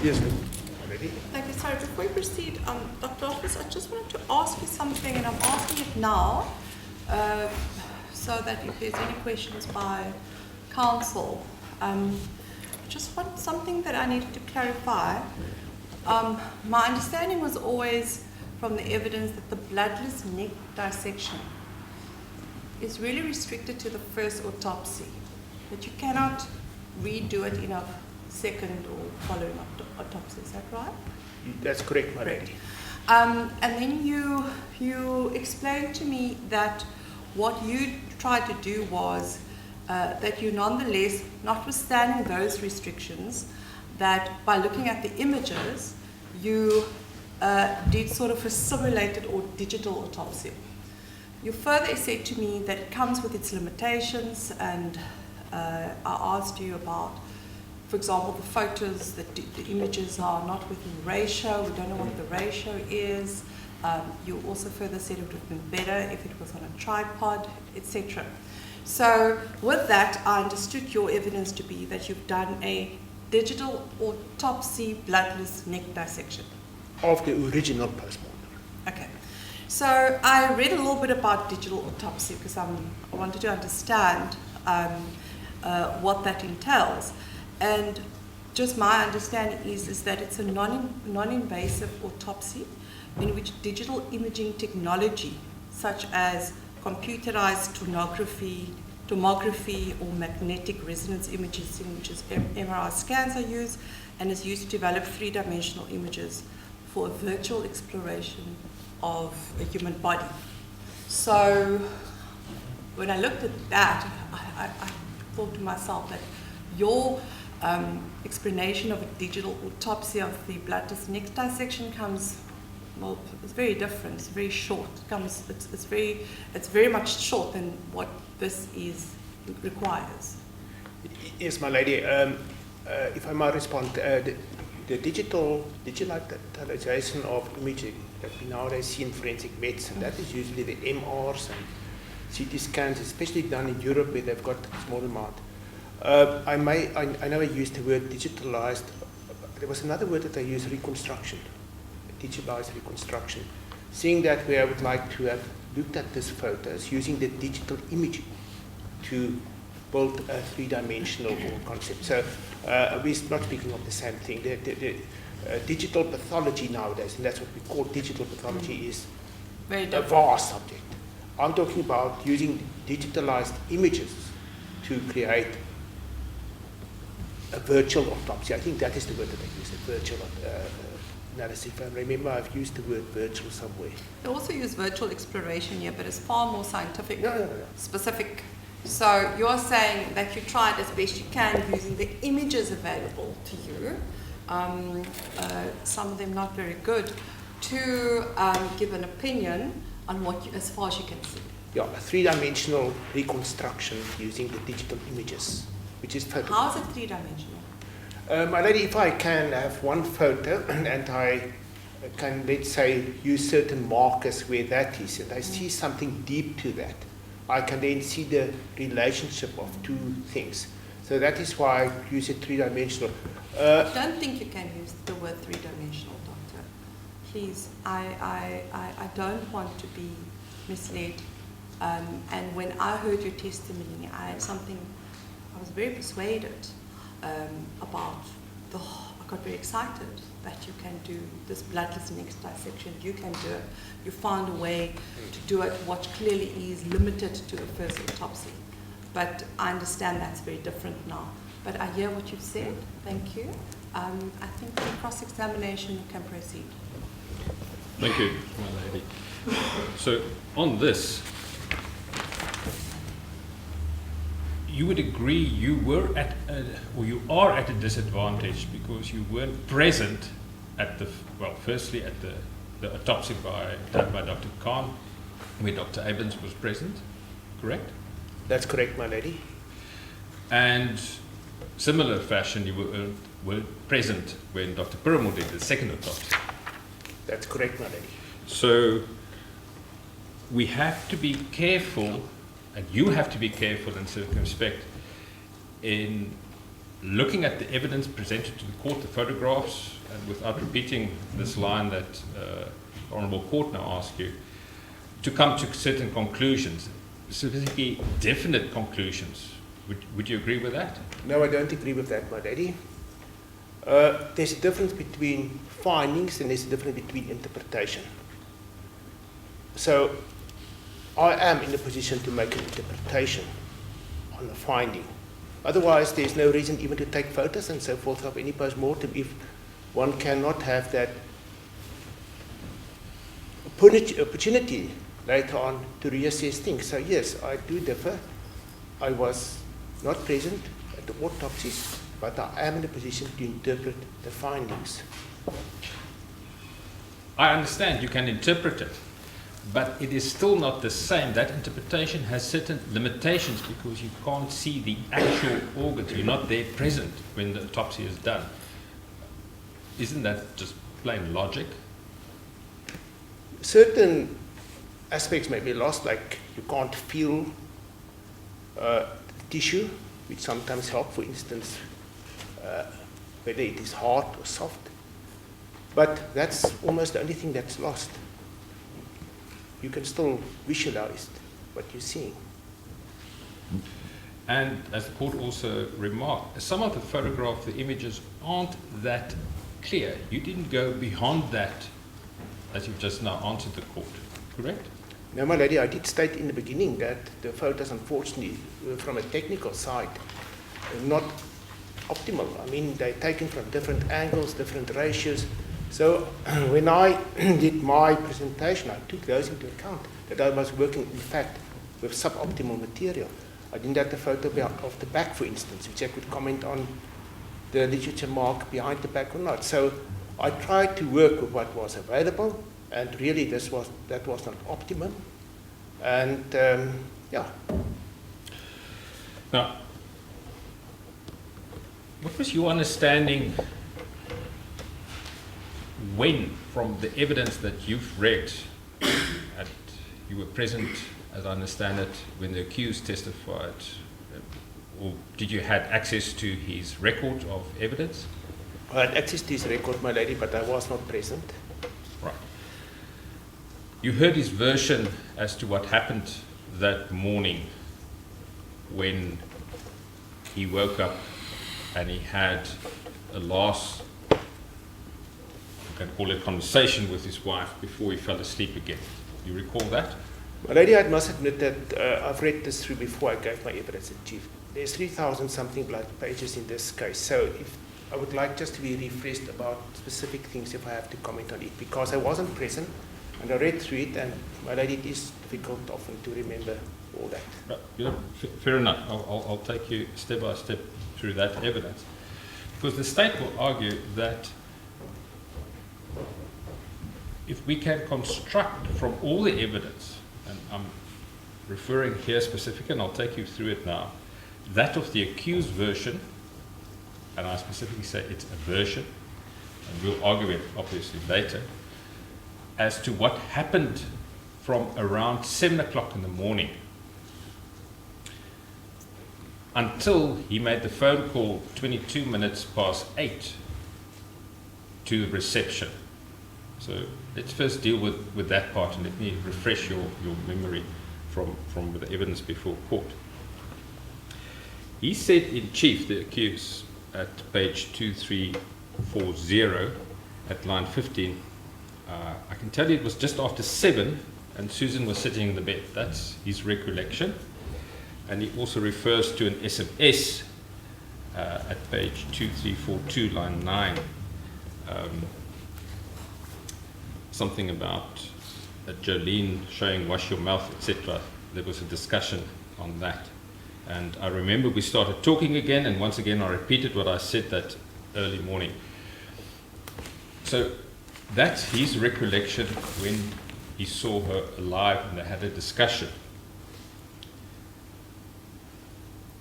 Yes, ready? Thank you. Sorry, before we proceed, Dr. Office, I just wanted to ask you something, and I'm asking it now, so that if there's any questions by counsel, just want something that I needed to clarify. My understanding was always from the evidence that the bloodless neck dissection is really restricted to the first autopsy, that you cannot redo it in a second or following autopsy. Is that right? That's correct, my lady. And then you explained to me that what you tried to do was that you nonetheless, notwithstanding those restrictions, that by looking at the images, you did sort of a simulated or digital autopsy. You further said to me that it comes with its limitations, and I asked you about, for example, the photos, the images are not within ratio, we don't know what the ratio is. You also further said it would have been better if it was on a tripod, etc. So with that, I understood your evidence to be that you've done a digital autopsy bloodless neck dissection. Of the original postmortem. Okay. So I read a little bit about digital autopsy because I wanted to understand what that entails. And just my understanding is that it's a non-invasive autopsy in which digital imaging technology such as computerized tomography or magnetic resonance imaging, which is MRI scans, are used and is used to develop three-dimensional images for a virtual exploration of a human body. So when I looked at that, I thought to myself that your explanation of a digital autopsy of the bloodless neck dissection comes, well, it's very different. It's very short. It's very much short than what this requires. Yes, my lady. If I might respond, the digitalization of imaging that we nowadays see in forensic medicine, that is usually the MRs and CT scans, especially done in Europe where they've got a small amount. I know I used the word digitalized. There was another word that I used, reconstruction. Digitalized reconstruction. Seeing that way, I would like to have looked at these photos using the digital imaging to build a three-dimensional concept. So we're not speaking of the same thing. The digital pathology nowadays, and that's what we call digital pathology, is a vast subject. I'm talking about using digitalized images to create a virtual autopsy. I think that is the word that I use, a virtual analysis. If I remember, I've used the word virtual somewhere. They also use virtual exploration here, but it's far more scientific, specific. So you're saying that you tried as best you can using the images available to you, some of them not very good, to give an opinion on what, as far as you can see. Yeah, a three-dimensional reconstruction using the digital images, which is photo. How is it three-dimensional? My lady, if I can have one photo and I can, let's say, use certain markers where that is, and I see something deep to that, I can then see the relationship of two things. So that is why I use it three-dimensional. I don't think you can use the word three-dimensional, doctor. Please, I don't want to be misled. And when I heard your testimony, I was very persuaded about I got very excited that you can do this bloodless neck dissection. You can do it. You found a way to do it, what clearly is limited to the first autopsy. But I understand that's very different now. But I hear what you've said. Thank you. I think the cross-examination can proceed. Thank you, my lady. So on this, you would agree you were you are at a disadvantage because you weren't present at firstly at the autopsy done by Dr. Khan, where Dr. Abrams was present, correct? That's correct, my lady. And similar fashion, you were present when Dr. Piramo did the second autopsy. That's correct, my lady. So we have to be careful, and you have to be careful and circumspect in looking at the evidence presented to the court, the photographs, and without repeating this line that the Honourable Court now asked you, to come to certain conclusions, specifically definite conclusions. Would you agree with that? No, I don't agree with that, my lady. There's a difference between findings and there's a difference between interpretation. So I am in a position to make an interpretation on the finding. Otherwise, there's no reason even to take photos and so forth of any post-mortem if one cannot have that opportunity later on to reassess things. So yes, I do differ. I was not present at the autopsies, but I am in a position to interpret the findings. I understand you can interpret it, but it is still not the same. That interpretation has certain limitations because you can't see the actual organs. You're not there present when the autopsy is done. Isn't that just plain logic? Certain aspects may be lost, like you can't feel tissue, which sometimes help, for instance, whether it is hard or soft. But that's almost the only thing that's lost. You can still visualize what you're seeing. And as the court also remarked, some of the photographs, the images aren't that clear. You didn't go beyond that as you've just now answered the court, correct? No, my lady, I did state in the beginning that the photos, unfortunately, from a technical side, are not optimal. I mean, they're taken from different angles, different ratios. So when I did my presentation, I took those into account, that I was working, in fact, with suboptimal material. I didn't have the photo of the back, for instance, which I could comment on the ligature mark behind the back or not. So I tried to work with what was available, and really that was not optimum. And yeah. Now, what was your understanding when, from the evidence that you've read, and you were present, as I understand it, when the accused testified, or did you have access to his record of evidence? I had access to his record, my lady, but I was not present. Right. You heard his version as to what happened that morning when he woke up and he had a last, you can call it conversation with his wife before he fell asleep again. You recall that? My lady, I must admit that I've read this through before I gave my evidence in chief. There's 3,000 something blood pages in this case, so if I would like just to be refreshed about specific things if I have to comment on it, because I wasn't present and I read through it, and my lady, it is difficult often to remember all that. Yeah, fair enough. I'll take you step by step through that evidence. Because the state will argue that if we can construct from all the evidence, and I'm referring here specifically, and I'll take you through it now, that of the accused version, and I specifically say it's a version, and we'll argue it obviously later, as to what happened from around 7 o'clock in the morning until he made the phone call 22 minutes past 8 to the reception. So let's first deal with that part, and let me refresh your memory from the evidence before court. He said in chief, the accused, at page 2340 at line 15, I can tell you it was just after 7 and Susan was sitting in the bed. That's his recollection. And he also refers to an SMS at page 2342, line 9. Something about Jolene showing wash your mouth, etc. There was a discussion on that. And I remember we started talking again, and once again I repeated what I said that early morning. So that's his recollection when he saw her alive and they had a discussion.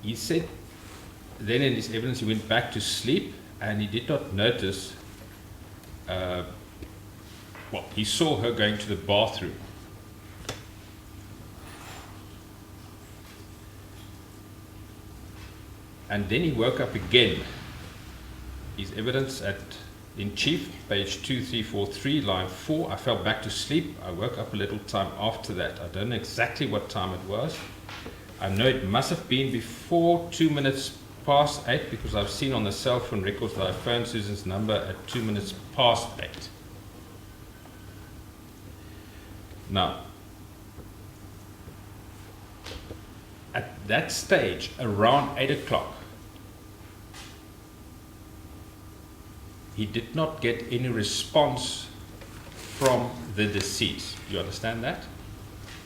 He said then in his evidence he went back to sleep and he did not notice, he saw her going to the bathroom. and then he woke up again. His evidence in chief, page 2343, line 4, I fell back to sleep. I woke up a little time after that. I don't know exactly what time it was. I know it must have been before 2 minutes past 8, because I've seen on the cell phone records that I phoned Susan's number at 2 minutes past 8. Now, at that stage, around 8 o'clock, he did not get any response from the deceased. You understand that?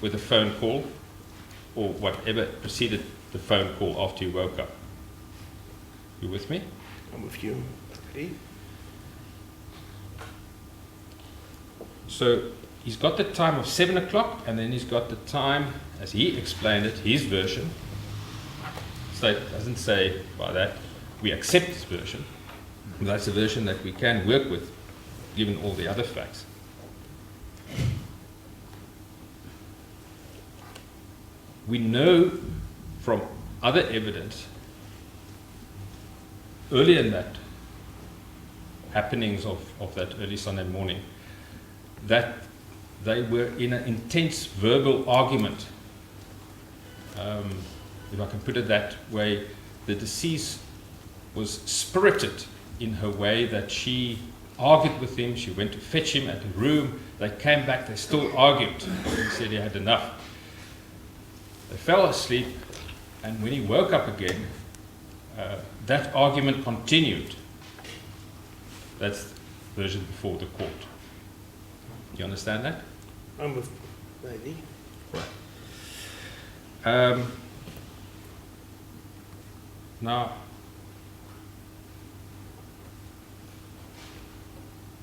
With a phone call or whatever preceded the phone call after you woke up. You with me? I'm with you. Ready? So he's got the time of 7 o'clock, and then he's got the time, as he explained it, his version. State doesn't say by that we accept his version. That's a version that we can work with, given all the other facts. We know from other evidence earlier in that happenings of that early Sunday morning that they were in an intense verbal argument. If I can put it that way, the deceased was spirited in her way that she argued with him. She went to fetch him at the room. They came back, they still argued. He said he had enough. They fell asleep, and when he woke up again, that argument continued. That's the version before the court. Do you understand that? I'm with Lady. Now,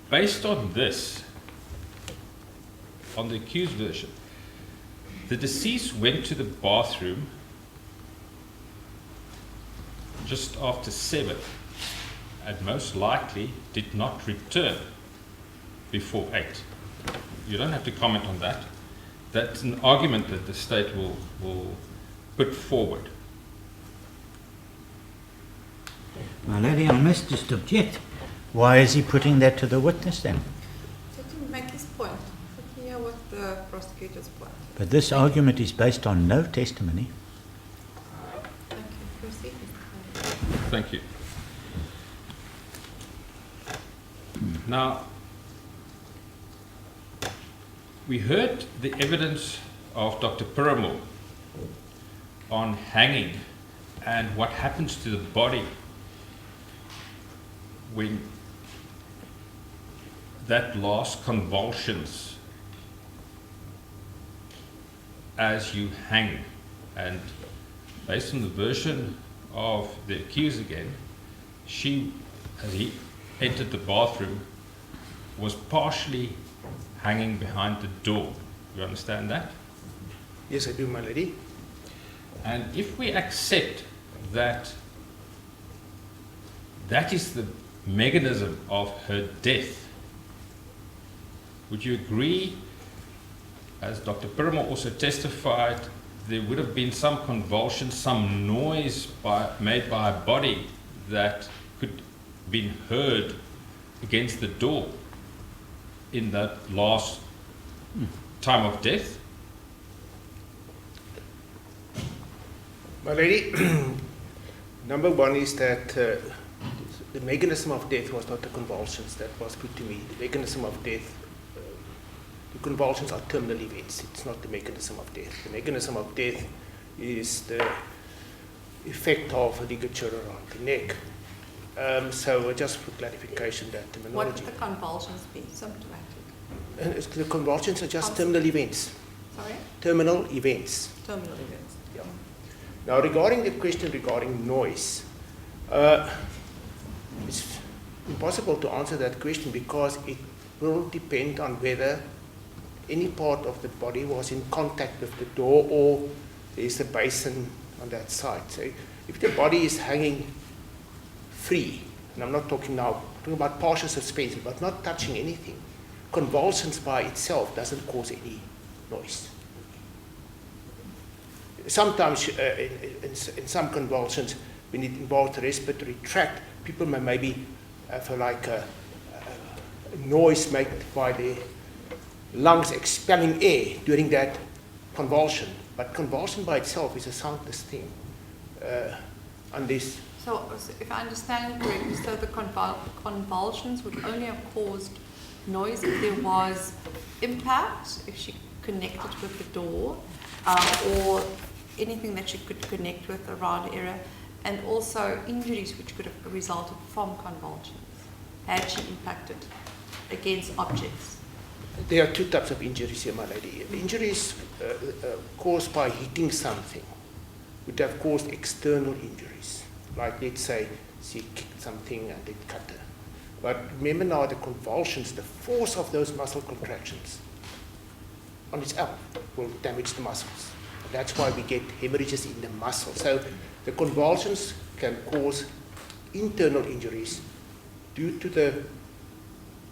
based on this, on the accused version, the deceased went to the bathroom just after 7 and most likely did not return before 8. You don't have to comment on that. That's an argument that the state will put forward. My lady, I must just object. Why is he putting that to the witness then? To make his point. Let me hear what the prosecutor's point. But this argument is based on no testimony. Thank you. Proceed. Thank you. Now, we heard the evidence of Dr. Piramore on hanging and what happens to the body when that last convulsions as you hang. And based on the version of the accused again, she, as he entered the bathroom, was partially hanging behind the door. You understand that? Yes, I do, my lady. And if we accept that that is the mechanism of her death, would you agree, as Dr. Piramore also testified, there would have been some convulsion, some noise made by her body that could have been heard against the door in that last time of death? My lady, number one is that the mechanism of death was not the convulsions that was put to me. The mechanism of death, the convulsions are terminal events. It's not the mechanism of death. The mechanism of death is the effect of a ligature around the neck. So just for clarification, that terminology. What would the convulsions be? Symptomatic. The convulsions are just terminal events. Sorry? Terminal events. Terminal events. Yeah. Now, regarding the question regarding noise, it's impossible to answer that question because it will depend on whether any part of the body was in contact with the door or there's a basin on that side. So if the body is hanging free, and I'm not talking now, I'm talking about partial suspension, but not touching anything, convulsions by itself doesn't cause any noise. Sometimes in some convulsions, when it involves the respiratory tract, people may maybe have a noise made by the lungs expelling air during that convulsion. But convulsion by itself is a soundless thing, unless. So if I understand it correctly, so the convulsions would only have caused noise if there was impact, if she connected with the door, or anything that she could connect with around the area, and also injuries which could have resulted from convulsions, had she impacted against objects. There are two types of injuries here, my lady. Injuries caused by hitting something would have caused external injuries. Like, let's say, she kicked something and it cut her. But remember now, the convulsions, the force of those muscle contractions on its own will damage the muscles. That's why we get hemorrhages in the muscle. So the convulsions can cause internal injuries due to the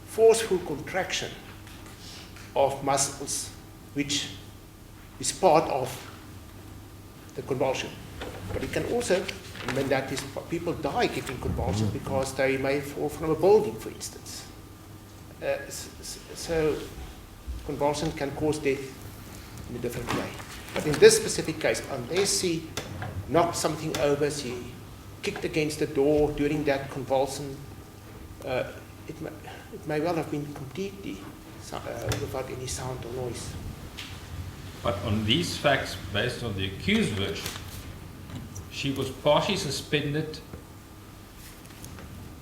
forceful contraction of muscles, which is part of the convulsion. But it can also, when that is, people die getting convulsions because they may fall from a building, for instance. So convulsion can cause death in a different way. But in this specific case, unless she knocked something over, she kicked against the door during that convulsion, it may well have been completely without any sound or noise. But on these facts, based on the accused version, she was partially suspended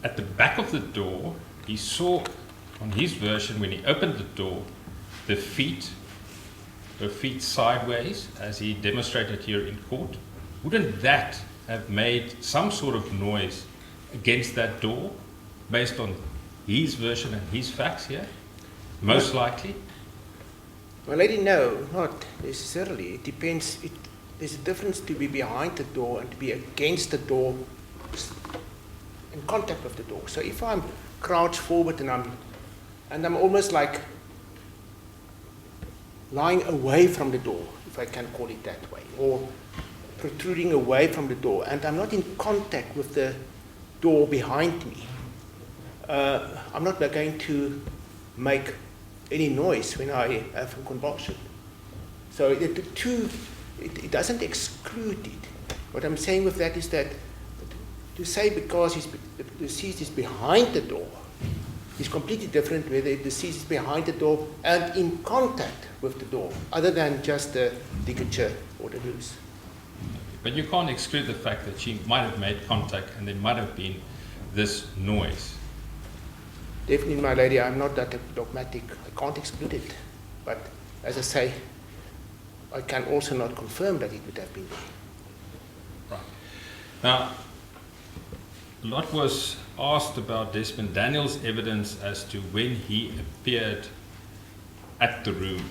at the back of the door. He saw, on his version, when he opened the door, her feet sideways, as he demonstrated here in court. Wouldn't that have made some sort of noise against that door, based on his version and his facts here? Most likely. Well, lady, no, not necessarily. It depends. There's a difference to be behind the door and to be against the door, in contact with the door. So if I'm crouched forward and I'm almost like lying away from the door, if I can call it that way, or protruding away from the door, and I'm not in contact with the door behind me, I'm not going to make any noise when I have a convulsion. So it doesn't exclude it. What I'm saying with that is that to say because the deceased is behind the door is completely different whether the deceased is behind the door and in contact with the door, other than just the ligature or the noose. But you can't exclude the fact that she might have made contact and there might have been this noise. Definitely, my lady, I'm not that dogmatic. I can't exclude it. But as I say, I can also not confirm that it would have been there. Right. Now, a lot was asked about Desmond Daniels' evidence as to when he appeared at the room.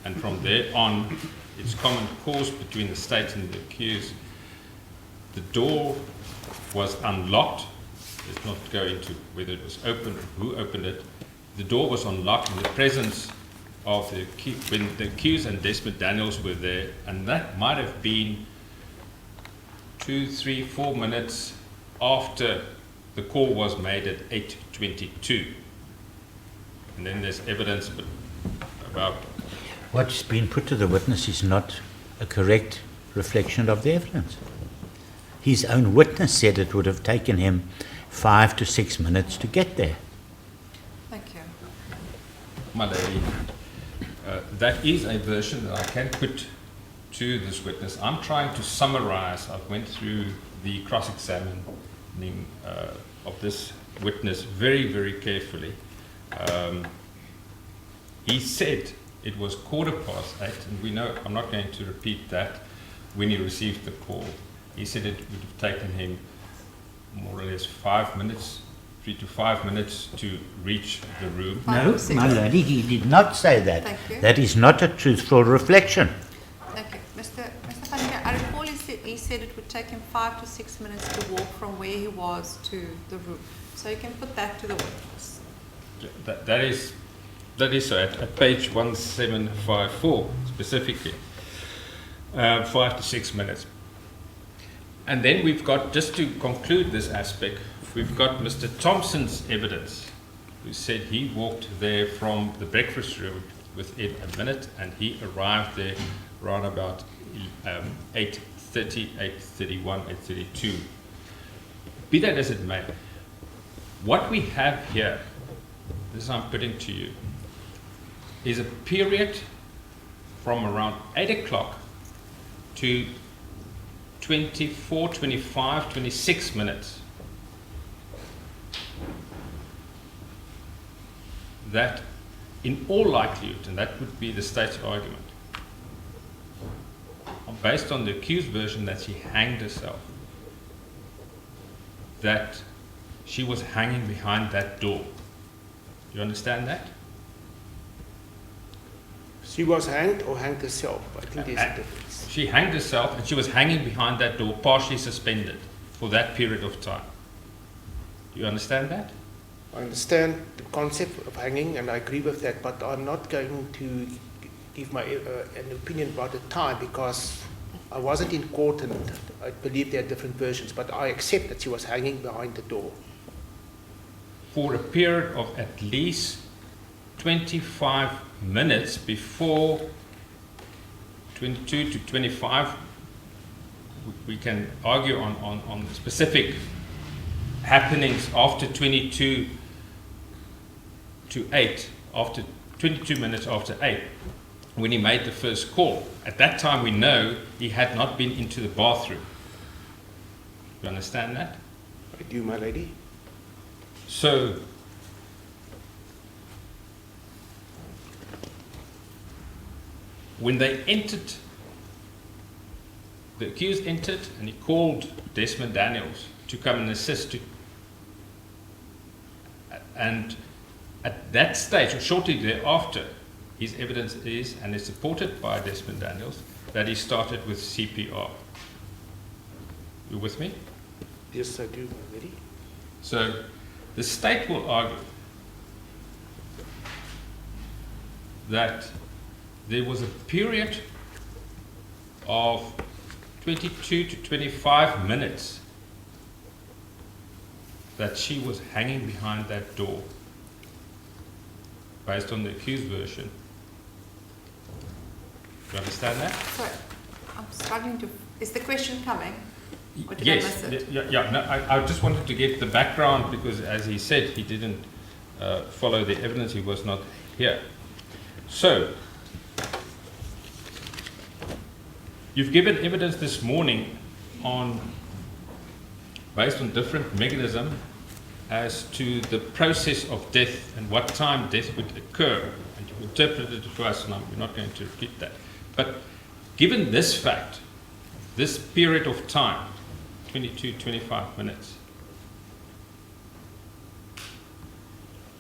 And from there on, it's common course between the state and the accused. The door was unlocked. Let's not go into whether it was open or who opened it. The door was unlocked in the presence of the accused, when the accused and Desmond Daniels were there, and that might have been 2, 3, 4 minutes after the call was made at 8:22. And then there's evidence about What's been put to the witness is not a correct reflection of the evidence. His own witness said it would have taken him 5 to 6 minutes to get there. Thank you. my lady, that is a version that I can put to this witness. I'm trying to summarize. I went through the cross-examining of this witness very, very carefully. He said it was 8:15, and we know, I'm not going to repeat that, when he received the call. He said it would have taken him more or less 5 minutes, 3 to 5 minutes to reach the room. No, my lady, he did not say that. Thank you. That is not a truthful reflection. Thank you. Mr. Khanike, I recall he said it would take him 5 to 6 minutes to walk from where he was to the room. So you can put that to the witness. That is so, at page 1754 specifically, 5 to 6 minutes. And then we've got, just to conclude this aspect, we've got Mr. Thompson's evidence, who said he walked there from the breakfast room within a minute, and he arrived there around about 8:30, 8:31, 8:32. Be that as it may, what we have here, this I'm putting to you, is a period from around 8 o'clock to 24, 25, 26 minutes that in all likelihood, and that would be the state's argument, based on the accused version that she hanged herself, that she was hanging behind that door. You understand that? She was hanged or hanged herself? I think there's a difference. She hanged herself and she was hanging behind that door, partially suspended for that period of time. Do you understand that? I understand the concept of hanging, and I agree with that, but I'm not going to give my an opinion about the time, because I wasn't in court and I believe there are different versions, but I accept that she was hanging behind the door. For a period of at least 25 minutes before 22 to 25, we can argue on specific happenings after 22 to 8, after 22 minutes after 8, when he made the first call. At that time, we know he had not been into the bathroom. You understand that? I do, my lady. So, when they entered, the accused entered and he called Desmond Daniels to come and assist. And at that stage, or shortly thereafter, his evidence is, and is supported by Desmond Daniels, that he started with CPR. You with me? Yes, I do, my lady. So, the state will argue that there was a period of 22 to 25 minutes that she was hanging behind that door, based on the accused version. Do you understand that? Sorry, I'm struggling to. Is the question coming? Or did Yes. I miss it? Yeah. No, I just wanted to get the background, because, as he said, he didn't follow the evidence. He was not here. So, you've given evidence this morning based on different mechanisms as to the process of death and what time death would occur. And you've interpreted it to us, and we're not going to repeat that. But given this fact, this period of time, 22, 25 minutes,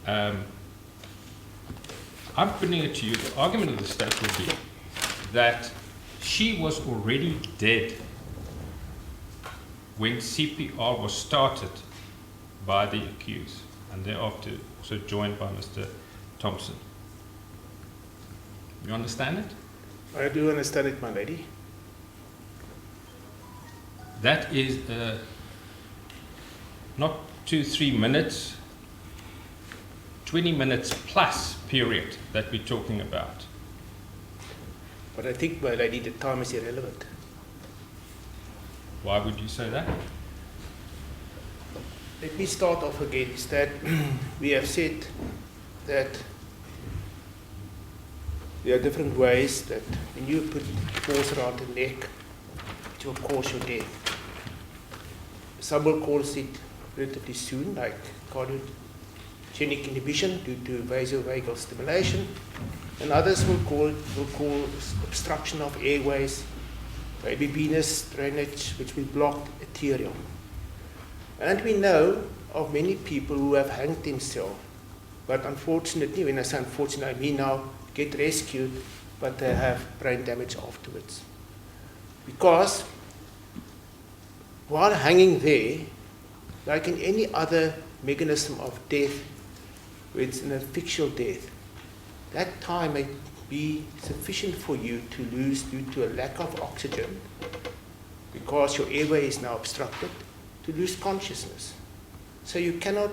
I'm putting it to you, the argument of the state will be that she was already dead when CPR was started by the accused, and thereafter also joined by Mr. Thompson. You understand it? I do understand it, my lady. That is not 2-3 minutes, 20 minutes plus period that we're talking about. But I think, my lady, the time is irrelevant. Why would you say that? Let me start off again, is that we have said that there are different ways that when you put force around the neck, it will cause your death. Some will cause it relatively soon, like cardiogenic inhibition due to vasovagal stimulation, and others will call obstruction of airways, maybe venous drainage, which will block arterial. And we know of many people who have hanged themselves, but unfortunately, when I say unfortunately, I mean now get rescued, but they have brain damage afterwards. Because while hanging there, like in any other mechanism of death, where it's an asphyxial death, that time may be sufficient for you to lose due to a lack of oxygen because your airway is now obstructed, to lose consciousness. So you cannot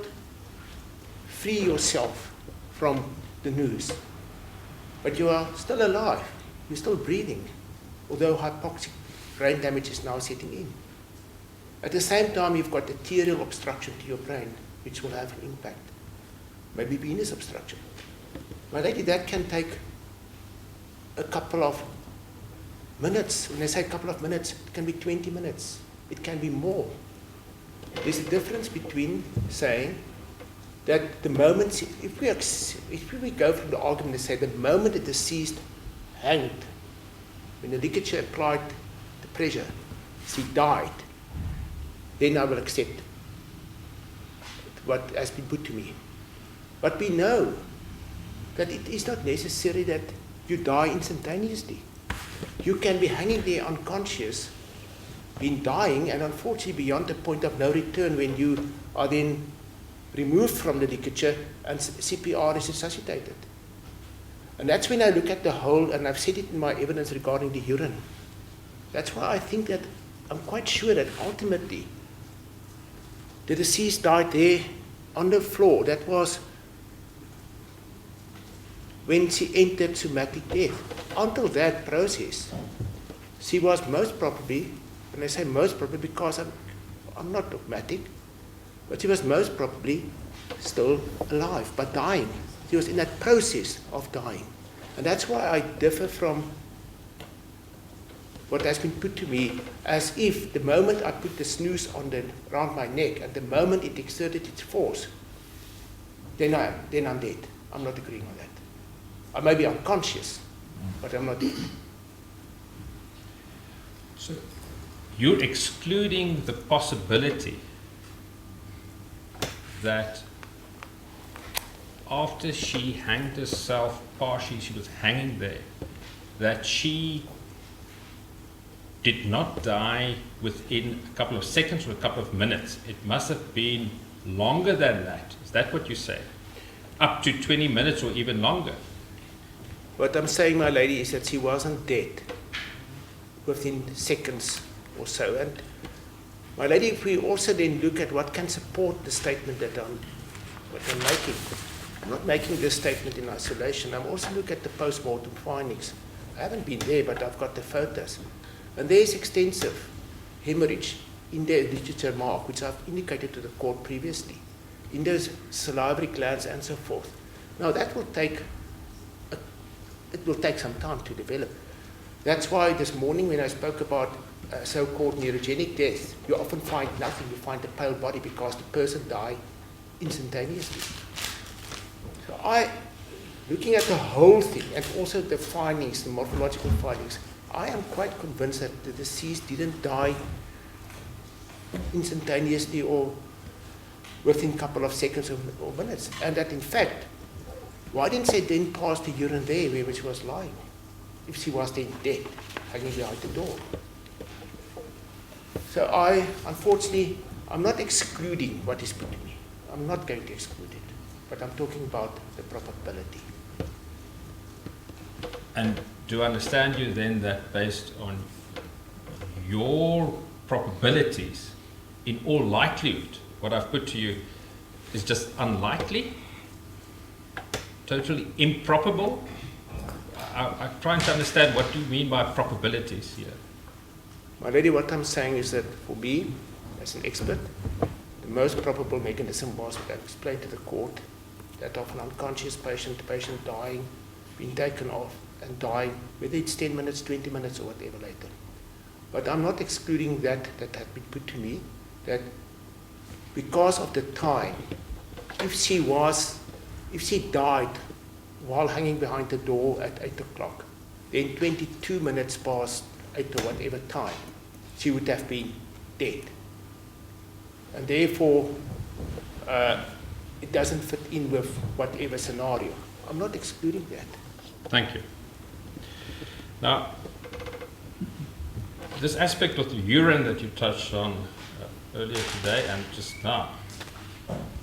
free yourself from the noose. But you are still alive. You're still breathing, although hypoxic brain damage is now setting in. At the same time, you've got arterial obstruction to your brain, which will have an impact. Maybe venous obstruction. My lady, that can take a couple of minutes. When I say a couple of minutes, it can be 20 minutes. It can be more. There's a difference between saying that the moment, if we go from the argument and say the moment the deceased hanged, when the ligature applied the pressure, she died, then I will accept what has been put to me. But we know that it is not necessary that you die instantaneously. You can be hanging there unconscious, been dying, and unfortunately beyond the point of no return when you are then removed from the ligature and CPR is resuscitated. And that's when I look at the whole, and I've said it in my evidence regarding the urine. That's why I think that I'm quite sure that ultimately the deceased died there on the floor. That was when she entered somatic death. Until that process, she was most probably, and I say most probably because I'm not dogmatic, but she was most probably still alive, but dying. She was in that process of dying. And that's why I differ from what has been put to me, as if the moment I put the snooze around my neck and the moment it exerted its force, then I'm dead. I'm not agreeing on that. I may be unconscious, but I'm not dead. So you're excluding the possibility that after she hanged herself partially, she was hanging there, that she did not die within a couple of seconds or a couple of minutes. It must have been longer than that. Is that what you say? Up to 20 minutes or even longer? What I'm saying, my lady, is that she wasn't dead within seconds or so. And my lady, if we also then look at what can support the statement that I'm making, I'm not making this statement in isolation. I'm also looking at the post-mortem findings. I haven't been there, but I've got the photos. And there's extensive hemorrhage in the Ligature mark, which I've indicated to the court previously, in those salivary glands and so forth. Now that will take some time to develop. That's why this morning when I spoke about so-called neurogenic death, you often find nothing. You find a pale body because the person died instantaneously. So looking at the whole thing and also the findings, the morphological findings, I am quite convinced that the deceased didn't die instantaneously or within a couple of seconds or minutes. And that in fact, why didn't they then pass the urine there where she was lying, if she was then dead, hanging behind the door? So unfortunately, I'm not excluding what is put to me. I'm not going to exclude it, but I'm talking about the probability. And do I understand you then that based on your probabilities, in all likelihood, what I've put to you is just unlikely? Totally improbable? I'm trying to understand what you mean by probabilities here. My lady, what I'm saying is that for me, as an expert, the most probable mechanism was what I explained to the court, that of an unconscious patient dying, being taken off and dying, whether it's 10 minutes, 20 minutes or whatever later. But I'm not excluding that had been put to me, that because of the time, if she died while hanging behind the door at 8 o'clock, then 22 minutes past 8 or whatever time, she would have been dead. And therefore, it doesn't fit in with whatever scenario. I'm not excluding that. Thank you. Now, this aspect of the urine that you touched on earlier today and just now,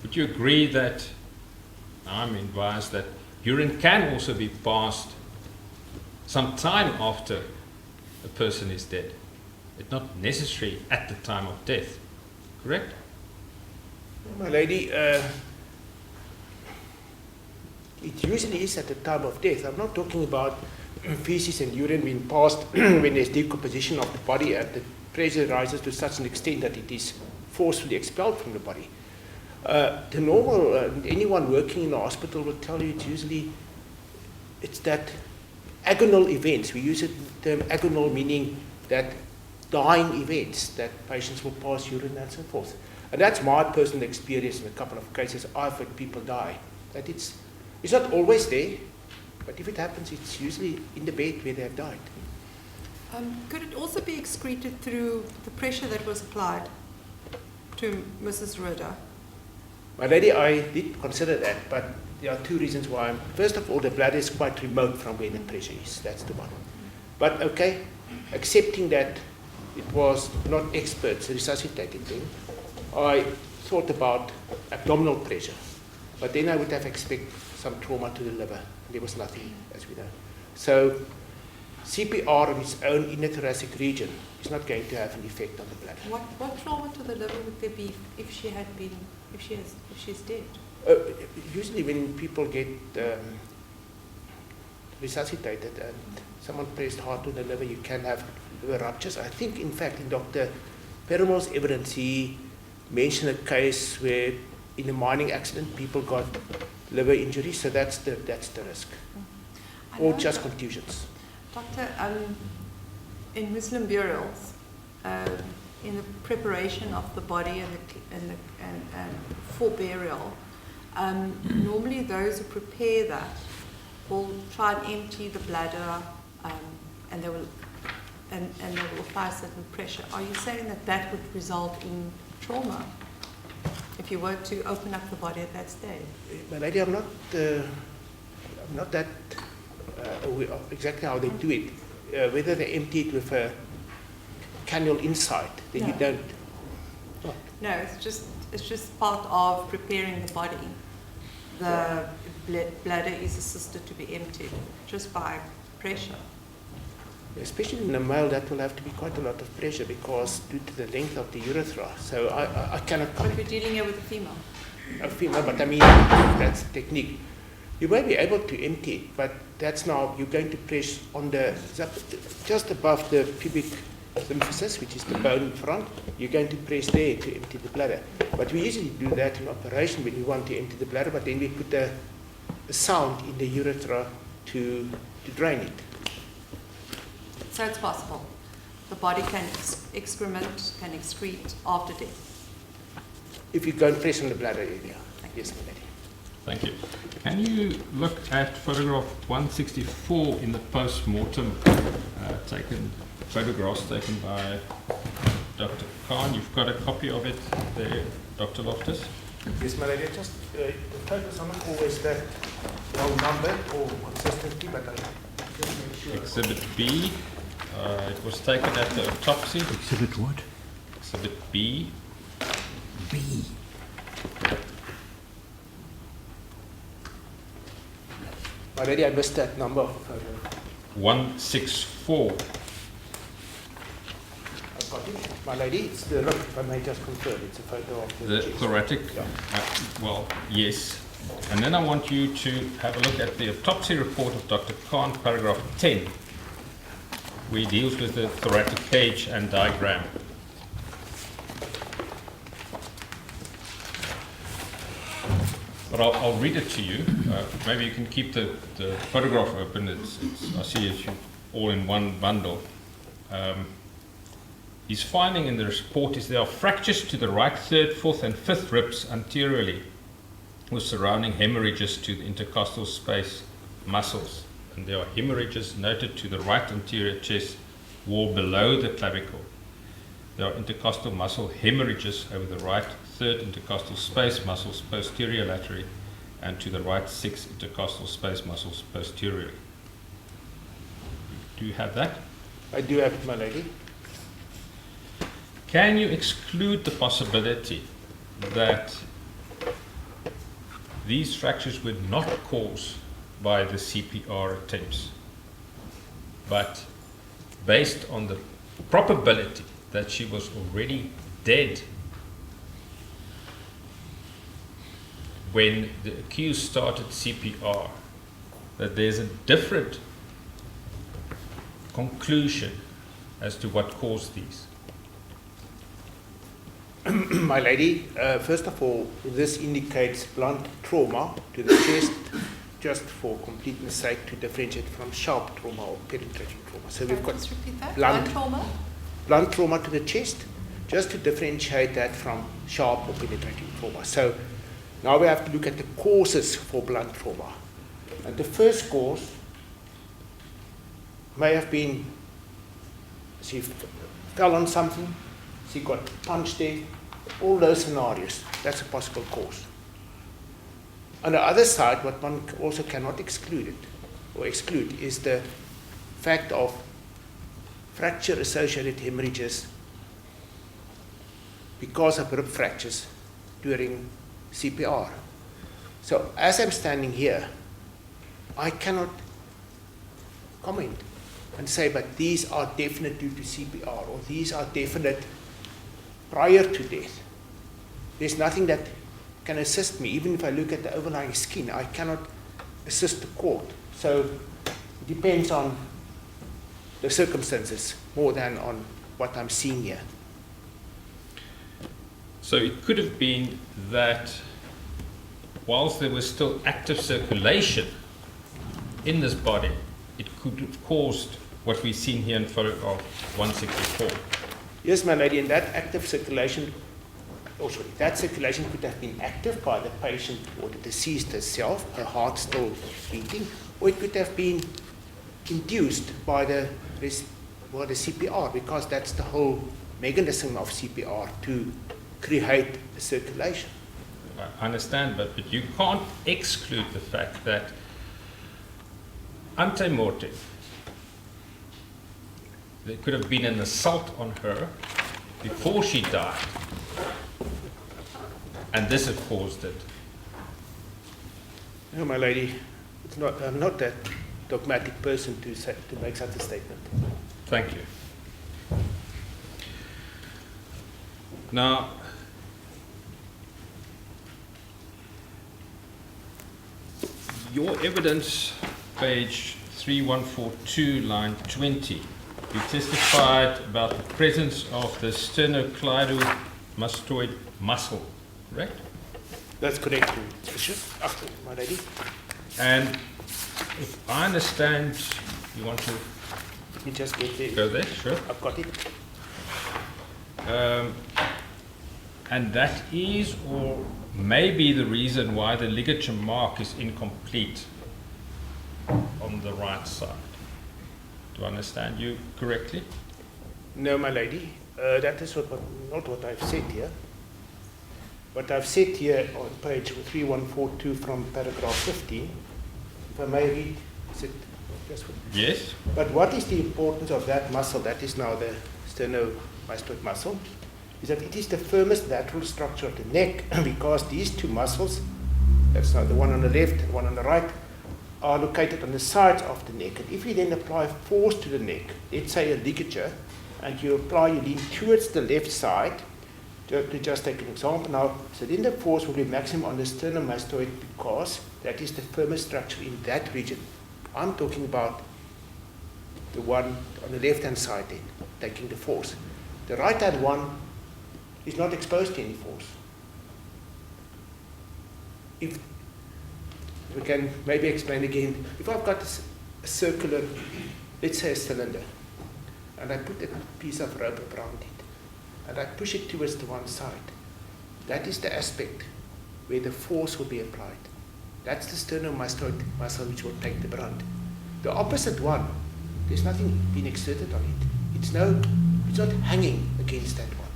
would you agree that, I'm advised that urine can also be passed some time after a person is dead? It's not necessary at the time of death, correct? My lady, it usually is at the time of death. I'm not talking about feces and urine being passed when there's decomposition of the body and the pressure rises to such an extent that it is forcefully expelled from the body. The normal, anyone working in the hospital will tell you it's that agonal events. We use the term agonal, meaning that dying events that patients will pass urine and so forth. And that's my personal experience in a couple of cases. I've had people die. That it's not always there, but if it happens, it's usually in the bed where they have died. Could it also be excreted through the pressure that was applied to Mrs. Rohde? My lady, I did consider that, but there are two reasons why. First of all, the bladder is quite remote from where the pressure is. That's the one. But okay, accepting that it was not experts resuscitating them, I thought about abdominal pressure. But then I would have expected some trauma to the liver. There was nothing, as we know. So CPR on its own in the thoracic region is not going to have an effect on the bladder. What trauma to the liver would there be if she's dead? Usually when people get resuscitated and someone pressed hard to the liver, you can have liver ruptures. I think, in fact, in Dr. Perumal's evidence, he mentioned a case where in a mining accident people got liver injuries, so that's the risk. Or just contusions. Doctor, in Muslim burials, in the preparation of the body and for burial, normally those who prepare that will try and empty the bladder, and they will apply certain pressure. Are you saying that would result in trauma if you were to open up the body at that stage? My lady, I'm not that aware of exactly how they do it. Whether they empty it with a cannula inside, then No. you don't. Oh. No, it's just part of preparing the body. The bladder is assisted to be emptied just by pressure. Especially in a male, that will have to be quite a lot of pressure because due to the length of the urethra. So I cannot But comment. we're dealing here with a female. A female, but I mean, that's the technique. You may be able to empty it, but that's now, you're going to press on just above the pubic symphysis, which is the bone in front, you're going to press there to empty the bladder. But we usually do that in operation when we want to empty the bladder, but then we put a sound in the urethra to drain it. So it's possible. The body can excrement, can excrete after death. If you go and press on the bladder area. Yes, my lady. Thank you. Can you look at photograph 164 in the post-mortem photographs taken by Dr. Khan? You've got a copy of it there, Dr. Loftus? Yes, my lady. Just the photos are not always that well numbered or consistently, but I just make sure. Exhibit B. It was taken at the autopsy. Exhibit what? Exhibit B. B. My lady, I missed that number of photo. 164. I've got it. My lady, it's the look, if I may just confirm, it's a photo of The chest. thoracic, Yeah. well, yes. And then I want you to have a look at the autopsy report of Dr. Khan, paragraph 10, where he deals with the thoracic cage and diagram. But I'll read it to you. Maybe you can keep the photograph open. I see it's all in one bundle. His finding in the report is there are fractures to the right, third, fourth, and fifth ribs anteriorly, with surrounding hemorrhages to the intercostal space muscles. And there are hemorrhages noted to the right anterior chest wall below the clavicle. There are intercostal muscle hemorrhages over the right third intercostal space muscles posterior laterally and to the right sixth intercostal space muscles posteriorly. Do you have that? I do have it, my lady. Can you exclude the possibility that these fractures were not caused by the CPR attempts, but based on the probability that she was already dead when the accused started CPR, that there's a different conclusion as to what caused these? My lady, first of all, this indicates blunt trauma to the chest, just for completeness sake, to differentiate from sharp trauma or penetrating trauma. So we've got Just repeat that. blunt trauma. blunt trauma to the chest, just to differentiate that from sharp or penetrating trauma. So now we have to look at the causes for blunt trauma. And the first cause may have been she fell on something, she got punched there, all those scenarios. That's a possible cause. On the other side, what one also cannot exclude is the fact of fracture-associated hemorrhages because of rib fractures during CPR. So as I'm standing here, I cannot comment and say, but these are definite due to CPR, or these are definite prior to death. There's nothing that can assist me. Even if I look at the overlying skin, I cannot assist the court. So it depends on the circumstances more than on what I'm seeing here. So it could have been that whilst there was still active circulation in this body, it could have caused what we've seen here in photograph 164. Yes, my lady, and that active circulation, that circulation could have been active by the patient or the deceased herself, her heart still beating, or it could have been induced by the CPR, because that's the whole mechanism of CPR, to create the circulation. I understand, but you can't exclude the fact that ante mortem, there could have been an assault on her before she died, and this had caused it. No, my lady, I'm not that dogmatic person to make such a statement. Thank you. Now, your evidence, page 3142, line 20, you testified about the presence of the sternocleidomastoid muscle, correct? That's correct, Bishop. My lady. And if I understand, you want to Let me just get there. go there, sure. I've got it. And that is, or may be, the reason why the ligature mark is incomplete on the right side. Do I understand you correctly? No, my lady. That is not what I've said here. What I've said here on page 3142 from paragraph 15, if I may read, is it just what? Yes. But what is the importance of that muscle, that is now the sternomastoid muscle, is that it is the firmest lateral structure of the neck, because these two muscles, that's now the one on the left and one on the right, are located on the sides of the neck. And if you then apply force to the neck, let's say a ligature, and you lean towards the left side, to just take an example now, so then the force will be maximum on the sternomastoid, because that is the firmest structure in that region. I'm talking about the one on the left-hand side then, taking the force. The right-hand one is not exposed to any force. If we can maybe explain again, if I've got a circular, let's say a cylinder, and I put a piece of rope around it, and I push it towards the one side, that is the aspect where the force will be applied. That's the sternomastoid muscle which will take the brunt. The opposite one, there's nothing being exerted on it. It's not hanging against that one.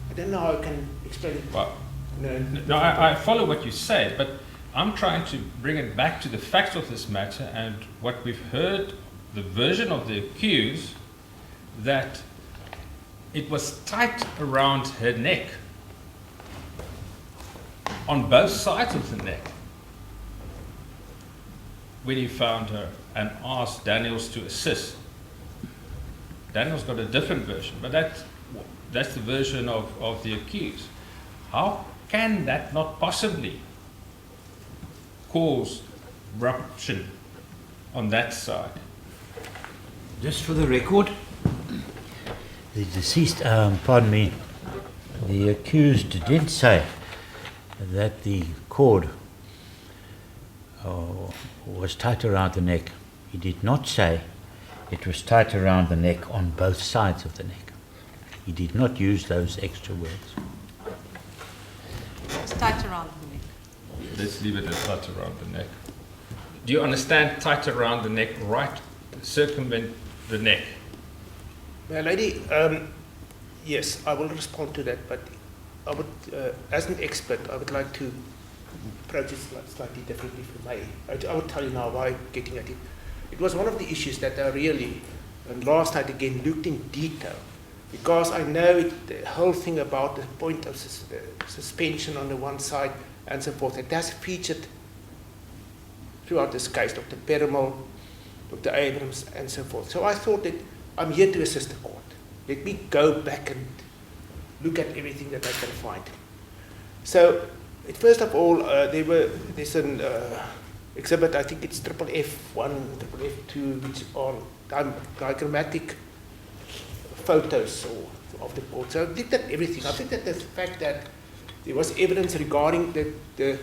I don't know how I can explain it. Well, no, I follow what you say, but I'm trying to bring it back to the facts of this matter and what we've heard, the version of the accused, that it was tight around her neck, on both sides of the neck, when he found her and asked Daniels to assist. Daniel's got a different version, but that's the version of the accused. How can that not possibly cause rupture on that side? Just for the record, the deceased, pardon me, the accused did say that the cord was tight around the neck. He did not say it was tight around the neck on both sides of the neck. He did not use those extra words. It's tight around the neck. Let's leave it as tight around the neck. Do you understand tight around the neck, right? Circumvent the neck. My lady, yes, I will respond to that, but I would, as an expert, I would like to approach it slightly differently from me. I will tell you now why I'm getting at it. It was one of the issues that I really, and last night again, looked in detail, because I know the whole thing about the point of suspension on the one side and so forth. It has featured throughout this case, Dr. Perumal, Dr. Abrams, and so forth. So I thought that I'm here to assist the court. Let me go back and look at everything that I can find. So, first of all, there's an exhibit, I think it's FF1, FF2, which are diagrammatic photos of the court. So I looked at everything. I think that the fact that there was evidence regarding the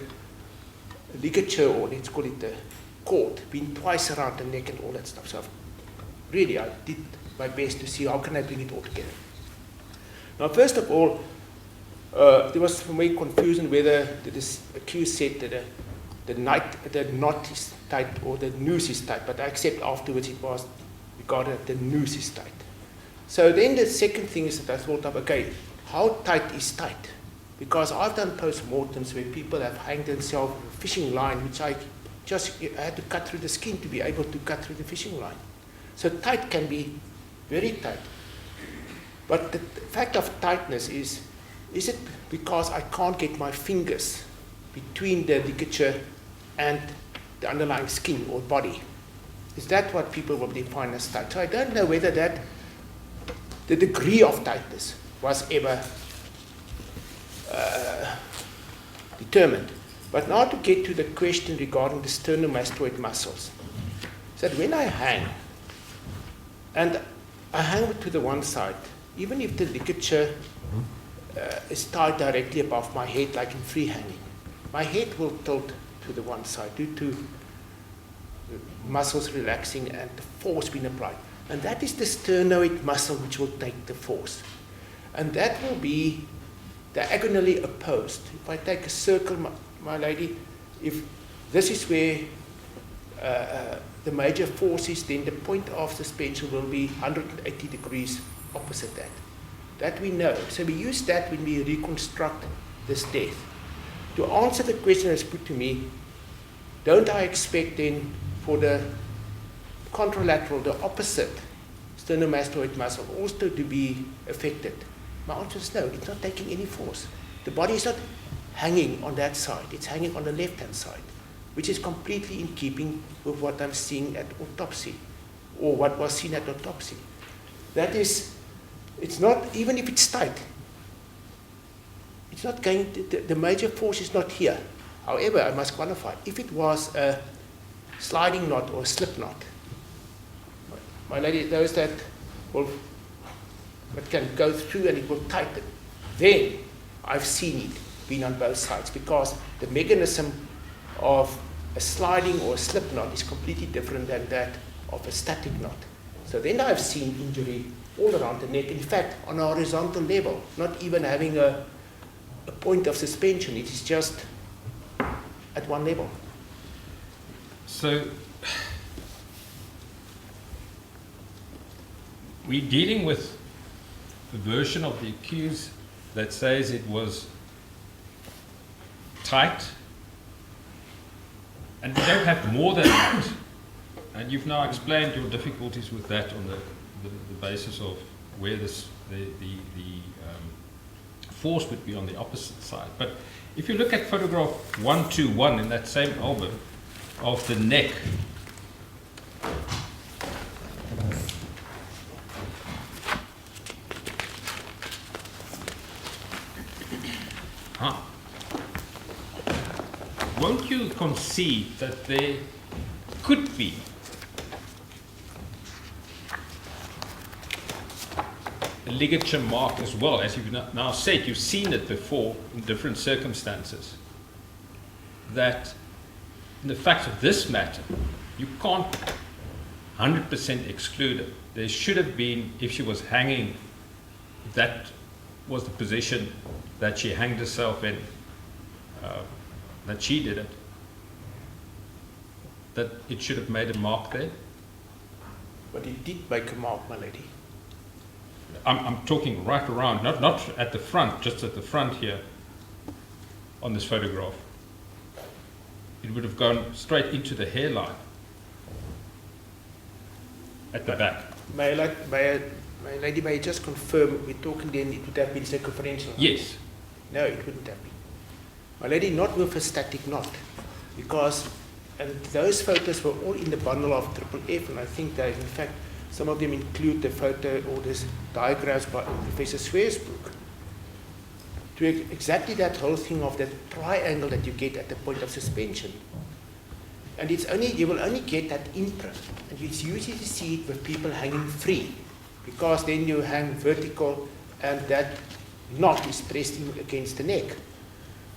ligature, or let's call it the cord, being twice around the neck and all that stuff. So really, I did my best to see how can I bring it all together. Now, first of all, there was for me confusion whether the accused said that the knot is tight or the noose is tight, but I accept afterwards it was regarded the noose is tight. So then the second thing is that I thought of, okay, how tight is tight? Because I've done post-mortems where people have hanged themselves with a fishing line, which I had to cut through the skin to be able to cut through the fishing line. So tight can be very tight. But the fact of tightness is it because I can't get my fingers between the ligature and the underlying skin or body? Is that what people will define as tight? So I don't know whether the degree of tightness was ever determined. But now to get to the question regarding the sternomastoid muscles. So that when I hang, and I hang to the one side, even if the ligature is tied directly above my head, like in free hanging, my head will tilt to the one side due to the muscles relaxing and the force being applied. And that is the sternoid muscle which will take the force. And that will be diagonally opposed. If I take a circle, my lady, if this is where the major force is, then the point of suspension will be 180 degrees opposite that. That we know. So we use that when we reconstruct this death. To answer the question that's put to me, don't I expect then for the contralateral, the opposite sternomastoid muscle also to be affected? My answer is no, it's not taking any force. The body is not hanging on that side, it's hanging on the left-hand side, which is completely in keeping with what I'm seeing at autopsy, or what was seen at autopsy. That is, it's not, even if it's tight, it's not going to, the major force is not here. However, I must qualify, if it was a sliding knot or a slip knot, my lady, those that can go through and it will tighten, then I've seen it being on both sides, because the mechanism of a sliding or a slip knot is completely different than that of a static knot. So then I've seen injury all around the neck, in fact on a horizontal level, not even having a point of suspension, it is just at one level. So we're dealing with the version of the accused that says it was tight, and we don't have more than that. And you've now explained your difficulties with that on the basis of where the force would be on the opposite side. But if you look at photograph 121 in that same album of the neck, won't you concede that there could be a ligature mark as well? As you've now said, you've seen it before in different circumstances. That in the fact of this matter, you can't 100% exclude it. There should have been, if she was hanging, if that was the position that she hanged herself in, that she did it, that it should have made a mark there. But it did make a mark, my lady. I'm talking right around, not at the front, just at the front here on this photograph. It would have gone straight into the hairline at the back. My lady, may I just confirm, we're talking then it would have been circumferential? Yes. No, it wouldn't have been. My lady, not with a static knot, because and those photos were all in the bundle of FFF, and I think that in fact some of them include the photo or this diagrams by Professor Spier's book. To exactly that whole thing of that triangle that you get at the point of suspension. And it's only, you will only get that imprint, and it's usually see it with people hanging free, because then you hang vertical and that knot is pressed in against the neck.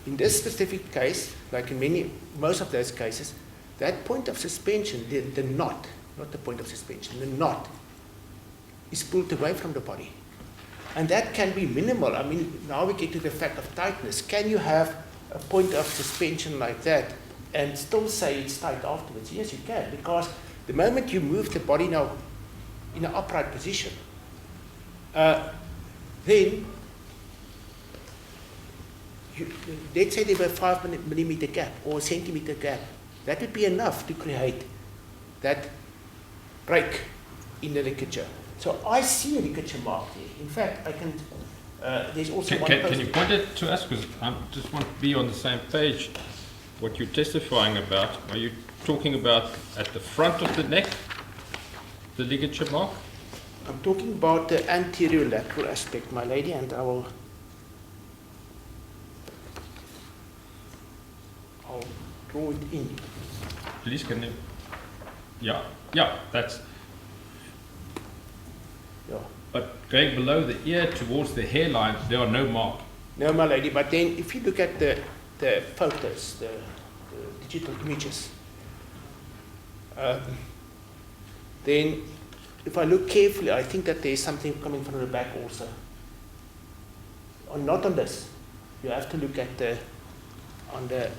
In this specific case, like in most of those cases, that point of suspension, the knot, not the point of suspension, the knot is pulled away from the body. And that can be minimal. I mean, now we get to the fact of tightness. Can you have a point of suspension like that and still say it's tight afterwards? Yes, you can, because the moment you move the body now in an upright position, then let's say there were 5 millimeter gap or a centimeter gap. That would be enough to create that break in the ligature. So I see a ligature mark there. In fact, I can, there's also Can you point it to us? Because I just want to be on the same page. What you're testifying about, are you talking about at the front of the neck, the ligature mark? I'm talking about the anterior lateral aspect, my lady, and I'll draw it in. Please, can you? Yeah, that's. Yeah. But going below the ear towards the hairline, there are no marks. No, my lady, but then if you look at the photos, the digital images, then if I look carefully, I think that there's something coming from the back also. Or not on this. You have to look at on the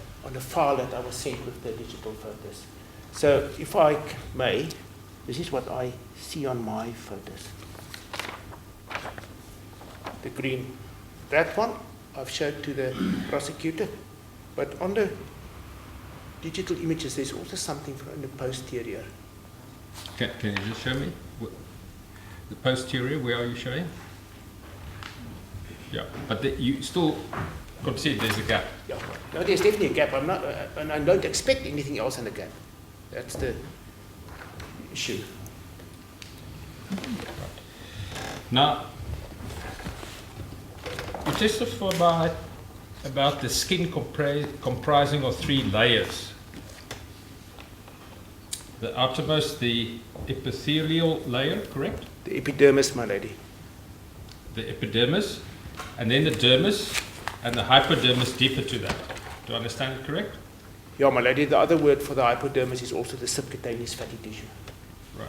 file that I was sent with the digital photos. So if I may, this is what I see on my photos. The green, that one I've showed to the prosecutor, but on the digital images there's also something from the posterior. Can you just show me the posterior? Where are you showing? Yeah, but you still concede there's a gap. Yeah, no, there's definitely a gap. I'm not, and I don't expect anything else in the gap. That's the issue. Now, you testify about the skin comprising of 3 layers. The outermost, the epithelial layer, correct? The epidermis, my lady. The epidermis, and then the dermis, and the hypodermis deeper to that. Do I understand it correct? Yeah, my lady, the other word for the hypodermis is also the subcutaneous fatty tissue. Right.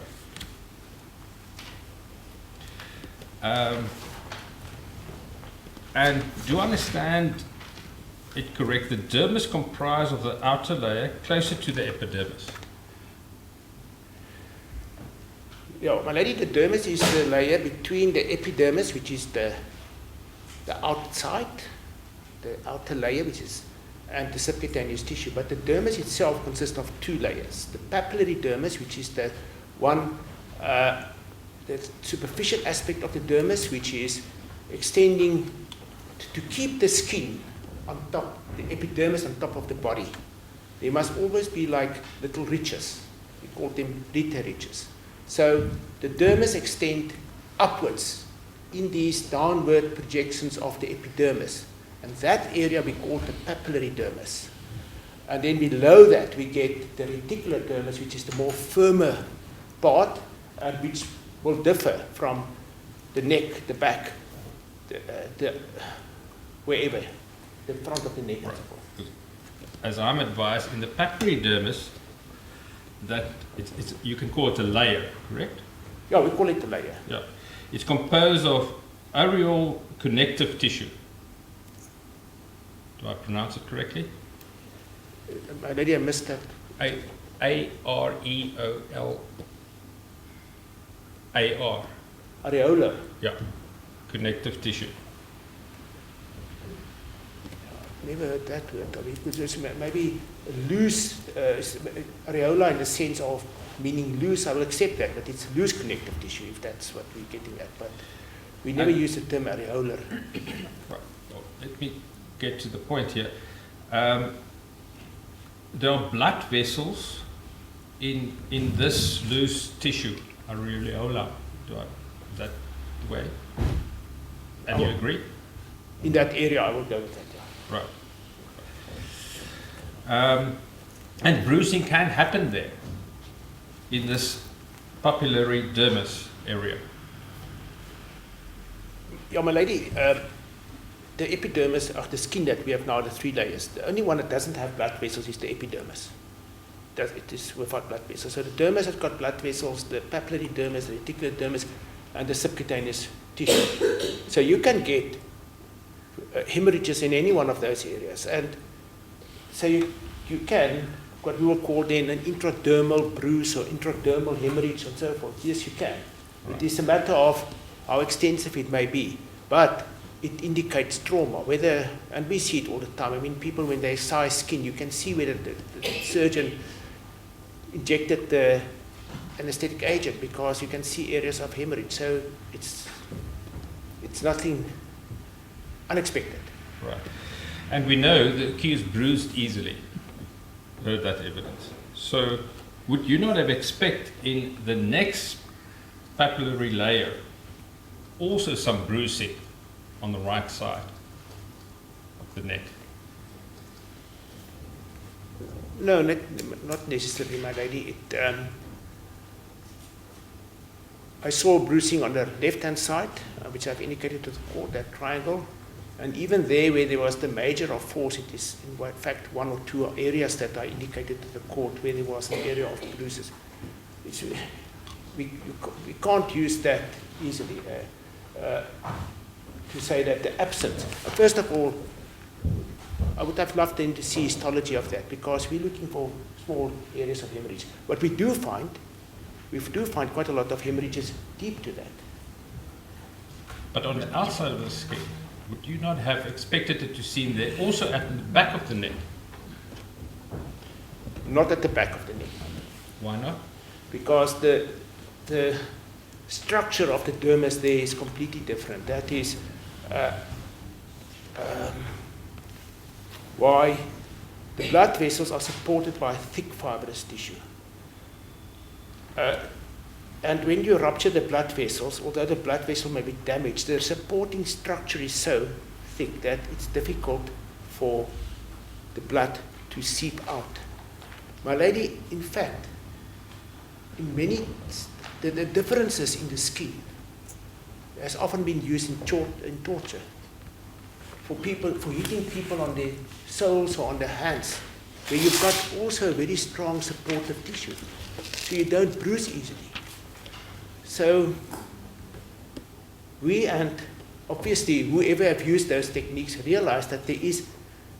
And do I understand it correct? The dermis comprises of the outer layer closer to the epidermis. Yeah, my lady, the dermis is the layer between the epidermis, which is the outside, the outer layer, which is, and the subcutaneous tissue. But the dermis itself consists of 2 layers. The papillary dermis, which is the one, the superficial aspect of the dermis, which is extending to keep the skin on top, the epidermis on top of the body. There must always be like little ridges. We call them Rita ridges. So the dermis extend upwards in these downward projections of the epidermis. And that area we call the papillary dermis. And then below that, we get the reticular dermis, which is the more firmer part, and which will differ from the neck, the back, wherever, the front of the neck. Right. As I'm advised, in the papillary dermis, that it's you can call it a layer, correct? Yeah, we call it a layer. Yeah. It's composed of areolar connective tissue. Do I pronounce it correctly? My lady, I missed that. A-R-E-O-L-A-R. Areola. Yeah. Connective tissue. Never heard that word. I mean, it's maybe loose, areola in the sense of meaning loose, I will accept that, but it's loose connective tissue if that's what we're getting at. But we never use the term areolar. Right. Well, let me get to the point here. There are blood vessels in this loose tissue, areola. Is that the way? And you agree? In that area, I will go with that. Yeah. Right. And bruising can happen there, in this papillary dermis area. Yeah, my lady, the epidermis of the skin that we have now, the 3 layers, the only one that doesn't have blood vessels is the epidermis. It is without blood vessels. So the dermis has got blood vessels, the papillary dermis, the reticular dermis, and the subcutaneous tissue. So you can get hemorrhages in any one of those areas. And so you can, what we will call then an intradermal bruise or intradermal hemorrhage and so forth. Yes, you can. Right. It is a matter of how extensive it may be. But it indicates trauma, whether, and we see it all the time. I mean, people, when they size skin, you can see whether the surgeon injected the anesthetic agent, because you can see areas of hemorrhage. So it's nothing unexpected. Right. And we know the accused bruised easily. Heard that evidence. So would you not have expected in the next papillary layer also some bruising on the right side of the neck? No, not necessarily, my lady. I saw bruising on the left-hand side, which I've indicated to the court, that triangle. And even there, where there was the major of force, it is in fact 1 or 2 areas that I indicated to the court where there was an area of bruises. We can't use that easily to say that the absence. First of all, I would have loved then to see histology of that, because we're looking for small areas of hemorrhage. But we do find quite a lot of hemorrhages deep to that. But on the outside of the skin, would you not have expected it to seem there also at the back of the neck? Not at the back of the neck. Why not? Because the structure of the dermis there is completely different. That is why the blood vessels are supported by thick fibrous tissue. And when you rupture the blood vessels, although the blood vessel may be damaged, the supporting structure is so thick that it's difficult for the blood to seep out. My lady, in fact, in many, the differences in the skin has often been used in torture. For hitting people on their soles or on their hands, where you've got also a very strong supportive tissue, so you don't bruise easily. So we, and obviously whoever have used those techniques, realize that there is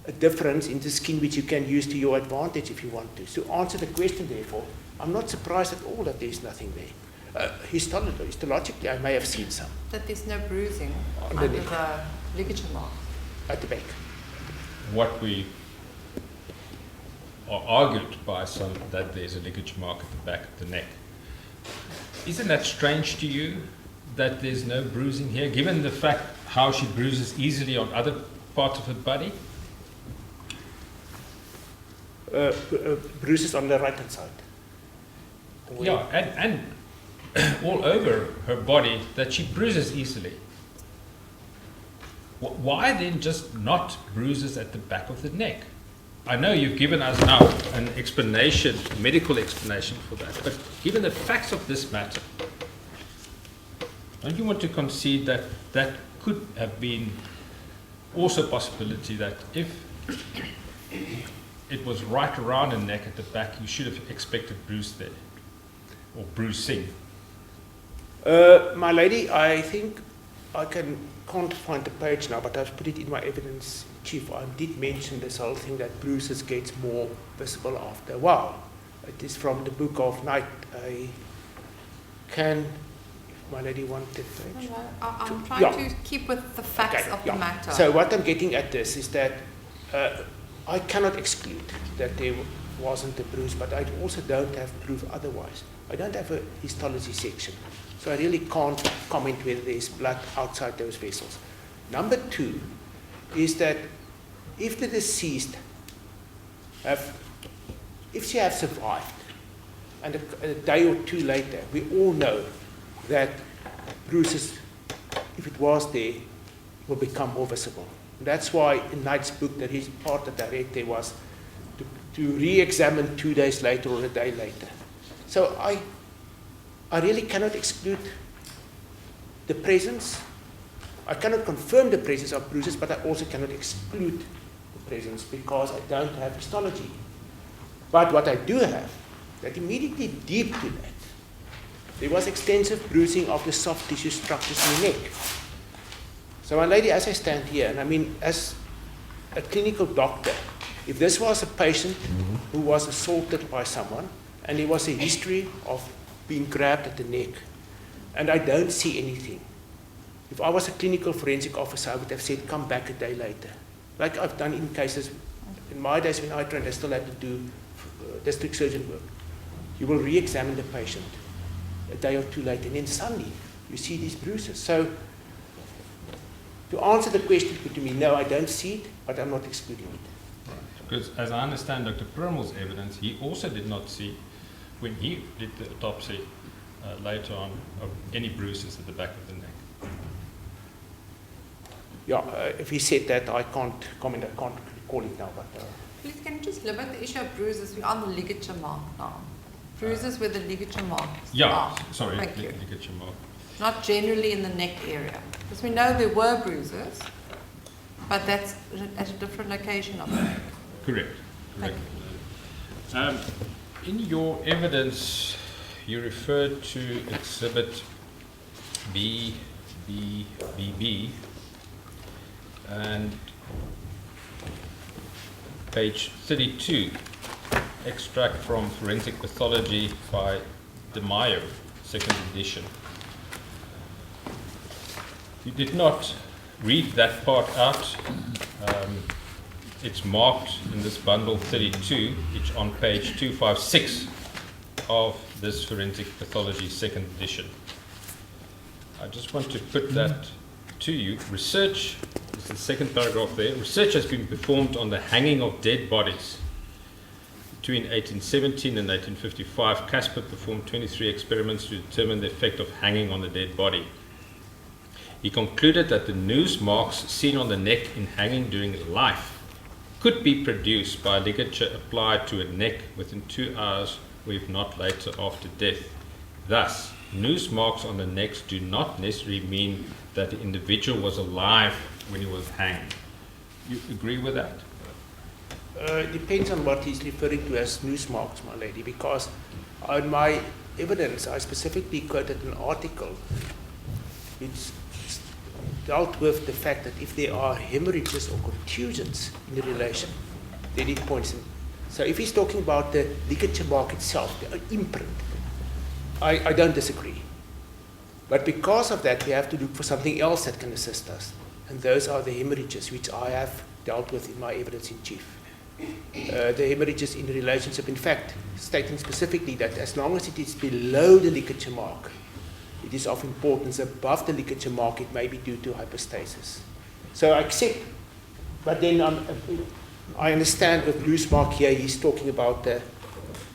a difference in the skin which you can use to your advantage if you want to. So answer the question, therefore, I'm not surprised at all that there's nothing there. Histologically, I may have seen some. That there's no bruising under the ligature mark? At the back. What we are argued by some, that there's a ligature mark at the back of the neck. Isn't that strange to you, that there's no bruising here, given the fact how she bruises easily on other parts of her body? Bruises on the right-hand side. Yeah, and all over her body, that she bruises easily. Why then just not bruises at the back of the neck? I know you've given us now an explanation, medical explanation for that, but given the facts of this matter, don't you want to concede that that could have been also a possibility that if it was right around the neck at the back, you should have expected bruise there, or bruising? My lady, I think I can't find the page now, but I've put it in my evidence, Chief. I did mention this whole thing that bruises gets more visible after a while. It is from the book of Night. I can, if my lady wants that page. No, I'm trying to keep with the facts of the matter. So what I'm getting at this is that I cannot exclude that there wasn't a bruise, but I also don't have proof otherwise. I don't have a histology section, so I really can't comment whether there is blood outside those vessels. Number two is that if the deceased if she has survived, and a day or two later, we all know that bruises, if it was there, will become more visible. That's why in Knight's book, the part that I read there was to re-examine 2 days later or a day later. So I really cannot exclude the presence. I cannot confirm the presence of bruises, but I also cannot exclude the presence because I don't have histology. But what I do have, that immediately deep to that, there was extensive bruising of the soft tissue structures in the neck. So my lady, as I stand here, and I mean as a clinical doctor, if this was a patient who was assaulted by someone, and there was a history of being grabbed at the neck, and I don't see anything, if I was a clinical forensic officer, I would have said, come back a day later. Like I've done in cases, in my days when I trained, I still had to do district surgeon work. You will re-examine the patient a day or two later, and then suddenly you see these bruises. So to answer the question put to me, no, I don't see it, but I'm not excluding it. Right. Because as I understand Dr. Permel's evidence, he also did not see, when he did the autopsy later on, of any bruises at the back of the neck. Yeah, if he said that, I can't comment, I can't recall it now. But Please, can you just limit the issue of bruises? We're on the ligature mark now. Bruises with the ligature mark. Sorry, Thank you. ligature mark. Not generally in the neck area. Because we know there were bruises, but that's at a different location of the neck. Correct. In your evidence, you referred to exhibit B, and page 32, extract from Forensic Pathology by De Mayo, 2nd edition. You did not read that part out. It's marked in this bundle 32. It's on page 256 of this Forensic Pathology 2nd edition. I just want to put that to you. Research, this is the second paragraph there, research has been performed on the hanging of dead bodies. Between 1817 and 1855, Casper performed 23 experiments to determine the effect of hanging on the dead body. He concluded that the noose marks seen on the neck in hanging during life could be produced by ligature applied to a neck within 2 hours, or if not later after death. Thus, noose marks on the necks do not necessarily mean that the individual was alive when he was hanged. You agree with that? it depends on what he's referring to as noose marks, my lady, because on my evidence, I specifically quoted an article which dealt with the fact that if there are hemorrhages or contusions in the relation, then it points in. So if he's talking about the ligature mark itself, the imprint, I don't disagree. But because of that, we have to look for something else that can assist us. And those are the hemorrhages, which I have dealt with in my evidence in chief. The hemorrhages in the relationship, in fact, stating specifically that as long as it is below the ligature mark, it is of importance. Above the ligature mark, it may be due to hypostasis. So I accept, but then I understand with loose mark here, he's talking about the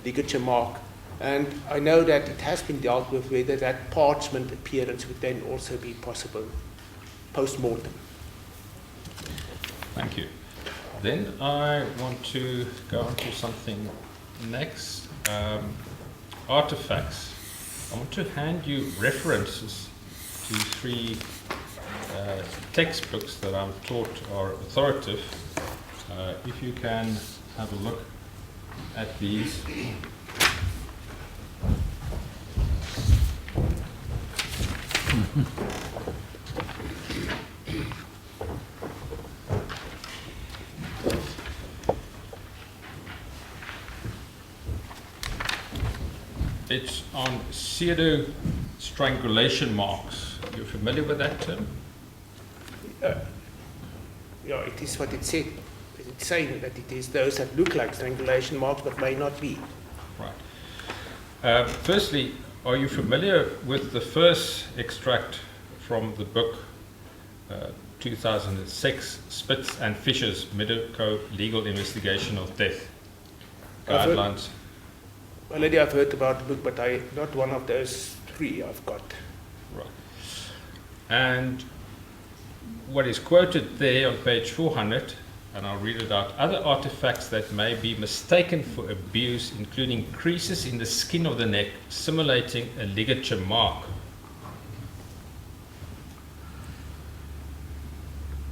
ligature mark. And I know that it has been dealt with whether that parchment appearance would then also be possible post-mortem. Thank you. Then I want to go on to something next. Artifacts. I want to hand you references to 3 textbooks that I'm taught are authoritative. If you can have a look at these. It's on pseudo strangulation marks. You're familiar with that term? Yeah, it is what it said. It's saying that it is those that look like strangulation marks but may not be. Right. Firstly, are you familiar with the first extract from the book 2006, Spitz and Fisher's Medico-Legal Investigation of Death Guidelines? Already I've heard about the book, but not one of those 3 I've got. Right. And what is quoted there on page 400, and I'll read it out, other artifacts that may be mistaken for abuse, including creases in the skin of the neck, simulating a ligature mark.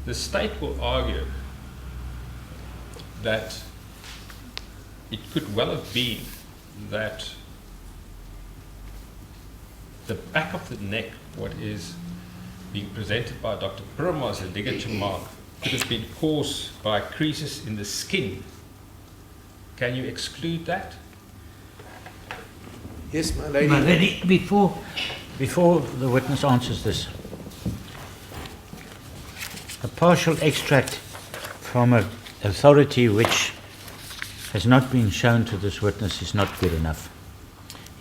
The state will argue that it could well have been that the back of the neck, what is being presented by Dr. Burma as a ligature mark, could have been caused by creases in the skin. Can you exclude that? Yes, my lady. My lady, before the witness answers this, a partial extract from an authority which has not been shown to this witness is not good enough.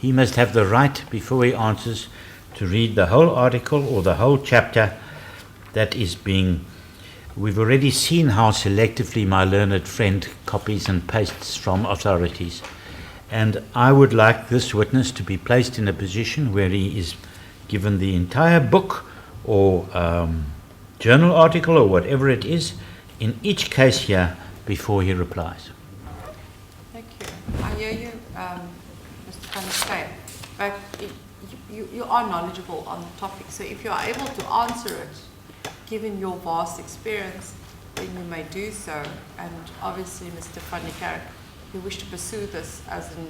He must have the right, before he answers, to read the whole article or the whole chapter that is being... We've already seen how selectively my learned friend copies and pastes from authorities. And I would like this witness to be placed in a position where he is given the entire book or journal article or whatever it is, in each case here, before he replies. Thank you. I hear you, Mr. Van der Steen, but you are knowledgeable on the topic, so if you are able to answer it, given your vast experience, then you may do so. And obviously, Mr. Van der Kerk, if you wish to pursue this as an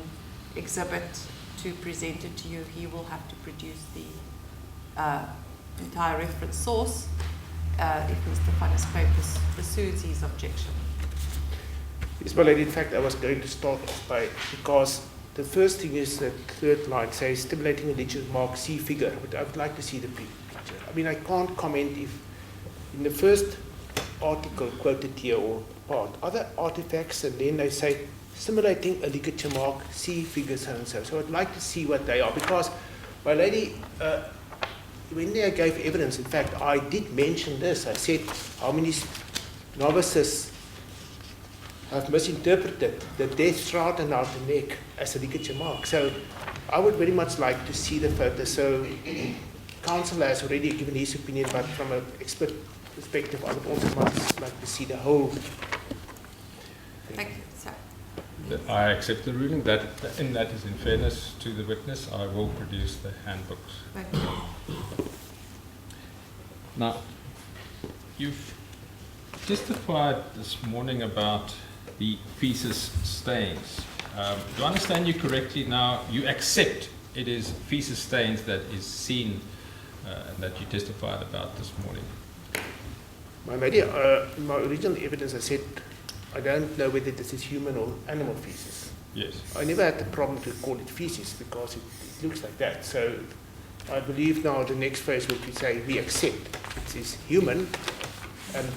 exhibit to present it to you, he will have to produce the entire reference source if Mr. Van der Steen pursues his objection. Yes, my lady, in fact, I was going to start off by, because the first thing is that third line says, stimulating a ligature mark, see figure, but I would like to see the picture. I mean, I can't comment if in the first article quoted here or part, other artifacts, and then they say, stimulating a ligature mark, see figure so and so. So I'd like to see what they are, because my lady, when they gave evidence, in fact, I did mention this. I said how many novices have misinterpreted the death shroud and out the neck as a ligature mark. So I would very much like to see the photo. So counsel has already given his opinion, but from an expert perspective, I would also much like to see the whole thing. Thank you, sir. I accept the ruling that, and that is in fairness to the witness. I will produce the handbooks. Thank you. Now, you've testified this morning about the feces stains. Do I understand you correctly now? You accept it is feces stains that is seen that you testified about this morning? My lady, in my original evidence, I said I don't know whether this is human or animal feces. Yes. I never had the problem to call it feces because it looks like that. So I believe now the next phase will be say we accept it is human, and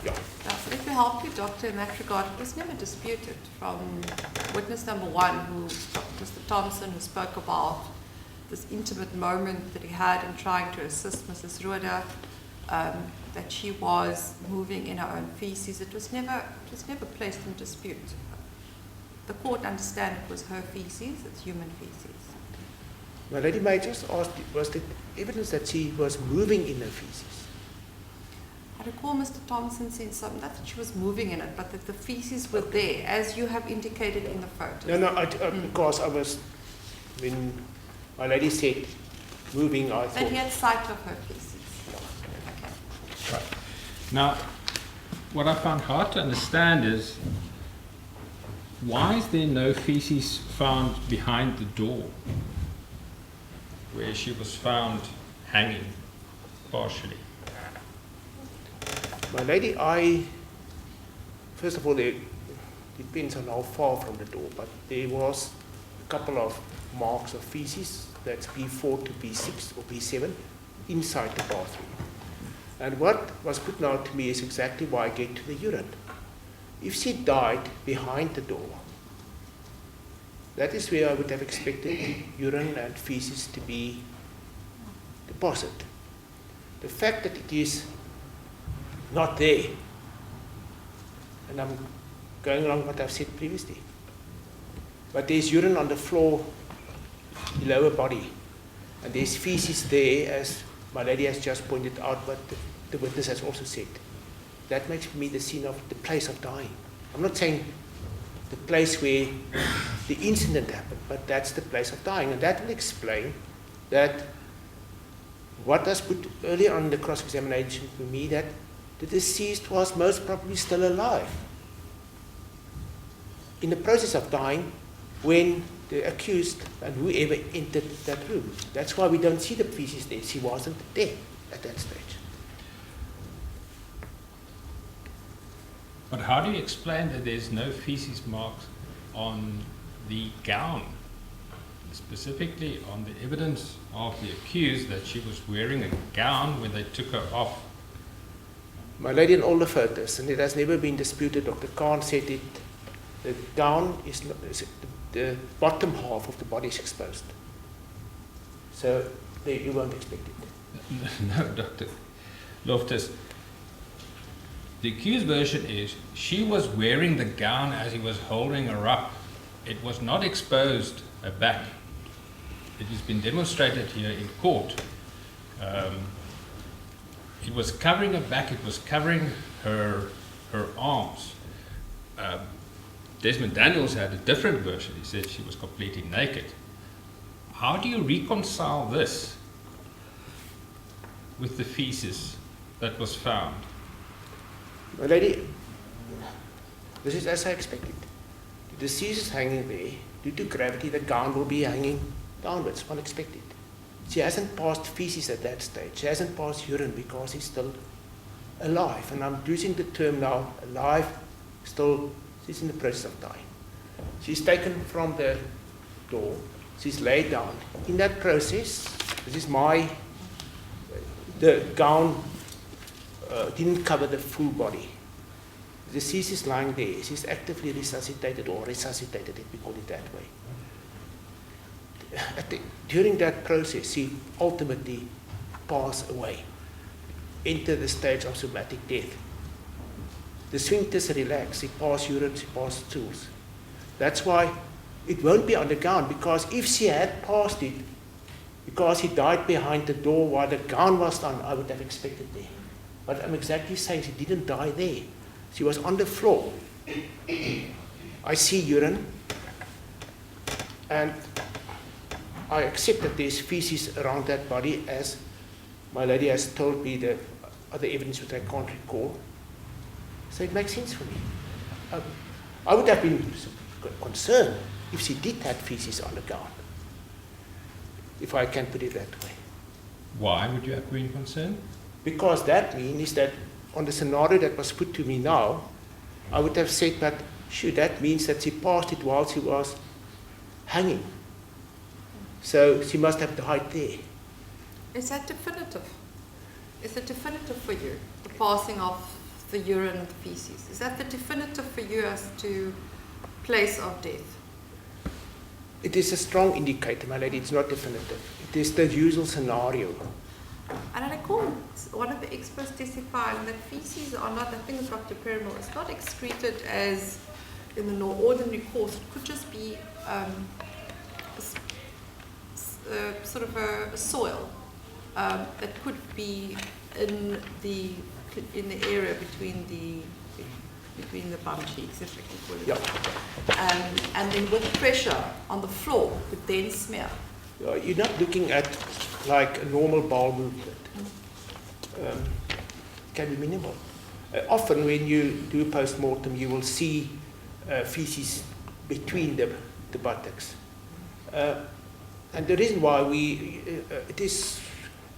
yeah. If we help you, Doctor, in that regard, it was never disputed from witness number 1, who Mr. Thompson, who spoke about this intimate moment that he had in trying to assist Mrs. Rohde, that she was moving in her own feces. It was never placed in dispute. The court understand it was her feces, it's human feces. My lady, may I just ask, was the evidence that she was moving in her feces? I I recall Mr. Thompson saying something, not that she was moving in it, but that the feces were there, as you have indicated in the photo. No, because I was, when my lady said moving, I That thought, he had sight of her feces. Okay. Right. Now, what I found hard to understand is, why is there no feces found behind the door where she was found hanging partially? my lady, first of all, it depends on how far from the door, but there was a couple of marks of feces, that's B4 to B6 or B7, inside the bathroom. And what was put out to me is exactly why I get to the urine. If she died behind the door, that is where I would have expected urine and feces to be deposited. The fact that it is not there, and I'm going along what I've said previously, but there's urine on the floor, the lower body, and there's feces there, as my lady has just pointed out, but the witness has also said. That makes me the scene of the place of dying. I'm not saying the place where the incident happened, but that's the place of dying, and that will explain that what was put earlier on in the cross-examination to me, that the deceased was most probably still alive in the process of dying when the accused and whoever entered that room. That's why we don't see the feces there. She wasn't there at that stage. But how do you explain that there's no feces marks on the gown, specifically on the evidence of the accused that she was wearing a gown when they took her off? My lady, in all the photos, and it has never been disputed, Dr. Khan said it, the gown is, the bottom half of the body is exposed. So there you won't expect it. No, Dr. Loftus. The accused version is she was wearing the gown as he was holding her up. It was not exposed her back. It has been demonstrated here in court. It was covering her back, it was covering her arms. Desmond Daniels had a different version. He said she was completely naked. How do you reconcile this with the feces that was found? My lady, this is as I expected. The deceased is hanging there. Due to gravity, the gown will be hanging downwards, unexpected. She hasn't passed feces at that stage. She hasn't passed urine because he's still alive. And I'm using the term now, alive, still, she's in the process of dying. She's taken from the door. She's laid down. In that process, this is the gown didn't cover the full body. The deceased is lying there. She's actively resuscitated, or resuscitated, if we call it that way. During that process, she ultimately passed away, entered the stage of somatic death. The sphincters relax, she passed urine, she passed stools. That's why it won't be on the gown, because if she had passed it, because he died behind the door while the gown was on, I would have expected there. But I'm exactly saying she didn't die there. She was on the floor. I see urine, and I accept that there's feces around that body, as my lady has told me the other evidence which I can't recall. So it makes sense for me. I would have been concerned if she did have feces on the gown, if I can put it that way. Why would you have been concerned? Because that means that on the scenario that was put to me now, I would have said that, sure, that means that she passed it while she was hanging. So she must have died there. Is that definitive? Is it definitive for you, the passing of the urine and the feces? Is that the definitive for you as to place of death? It is a strong indicator, my lady. It's not definitive. It is the usual scenario. And I recall one of the experts testifying that feces are not, I think it's Dr. Perimel, it's not excreted as in the ordinary course. It could just be sort of a soil that could be in the in the area between the bum cheeks, if we can call it Yeah. that. And then with pressure on the floor would then smear. You're not looking at like a normal bowel movement. Can be minimal. Often when you do a post-mortem, you will see feces between the buttocks. And the reason why it is,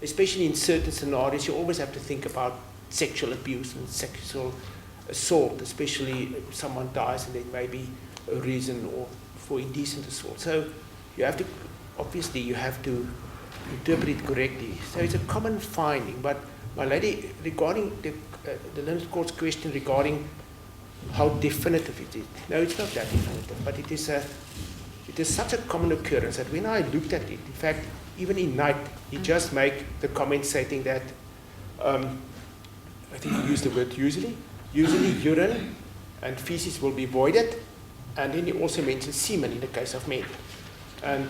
especially in certain scenarios, you always have to think about sexual abuse and sexual assault, especially if someone dies and there may be a reason or for indecent assault. So you have to, obviously you have to interpret it correctly. So it's a common finding, but my lady, regarding the Learned Court's question regarding how definitive it is, no, it's not that definitive, but it is such a common occurrence that when I looked at it, in fact, even in night, he just make the comment stating that, I think he used the word usually urine and feces will be voided, and then he also mentioned semen in the case of men. And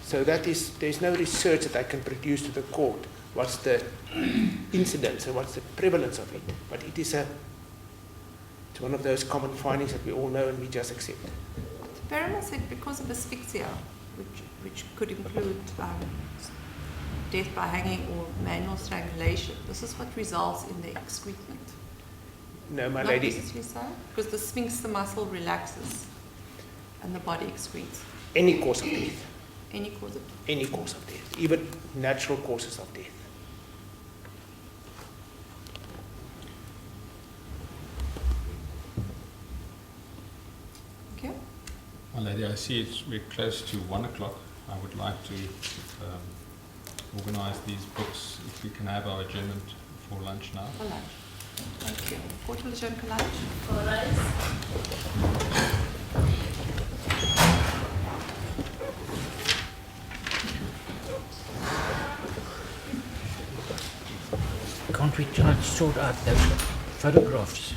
so there's no research that I can produce to the court what's the incidence and what's the prevalence of it, but it's one of those common findings that we all know and we just accept. Perriman said because of asphyxia, which could include death by hanging or manual strangulation, this is what results in the excrement. No, my Not lady. necessarily so, because the sphincter muscle relaxes and the body excretes. Any cause of death. Any cause of death. Any cause of death, even natural causes of death. Okay. Well, lady, I see we're close to 1 o'clock. I would like to organize these books, if we can have our adjournment for lunch now. For lunch. Thank you. Court will adjourn for lunch. Can't we try and sort out those photographs?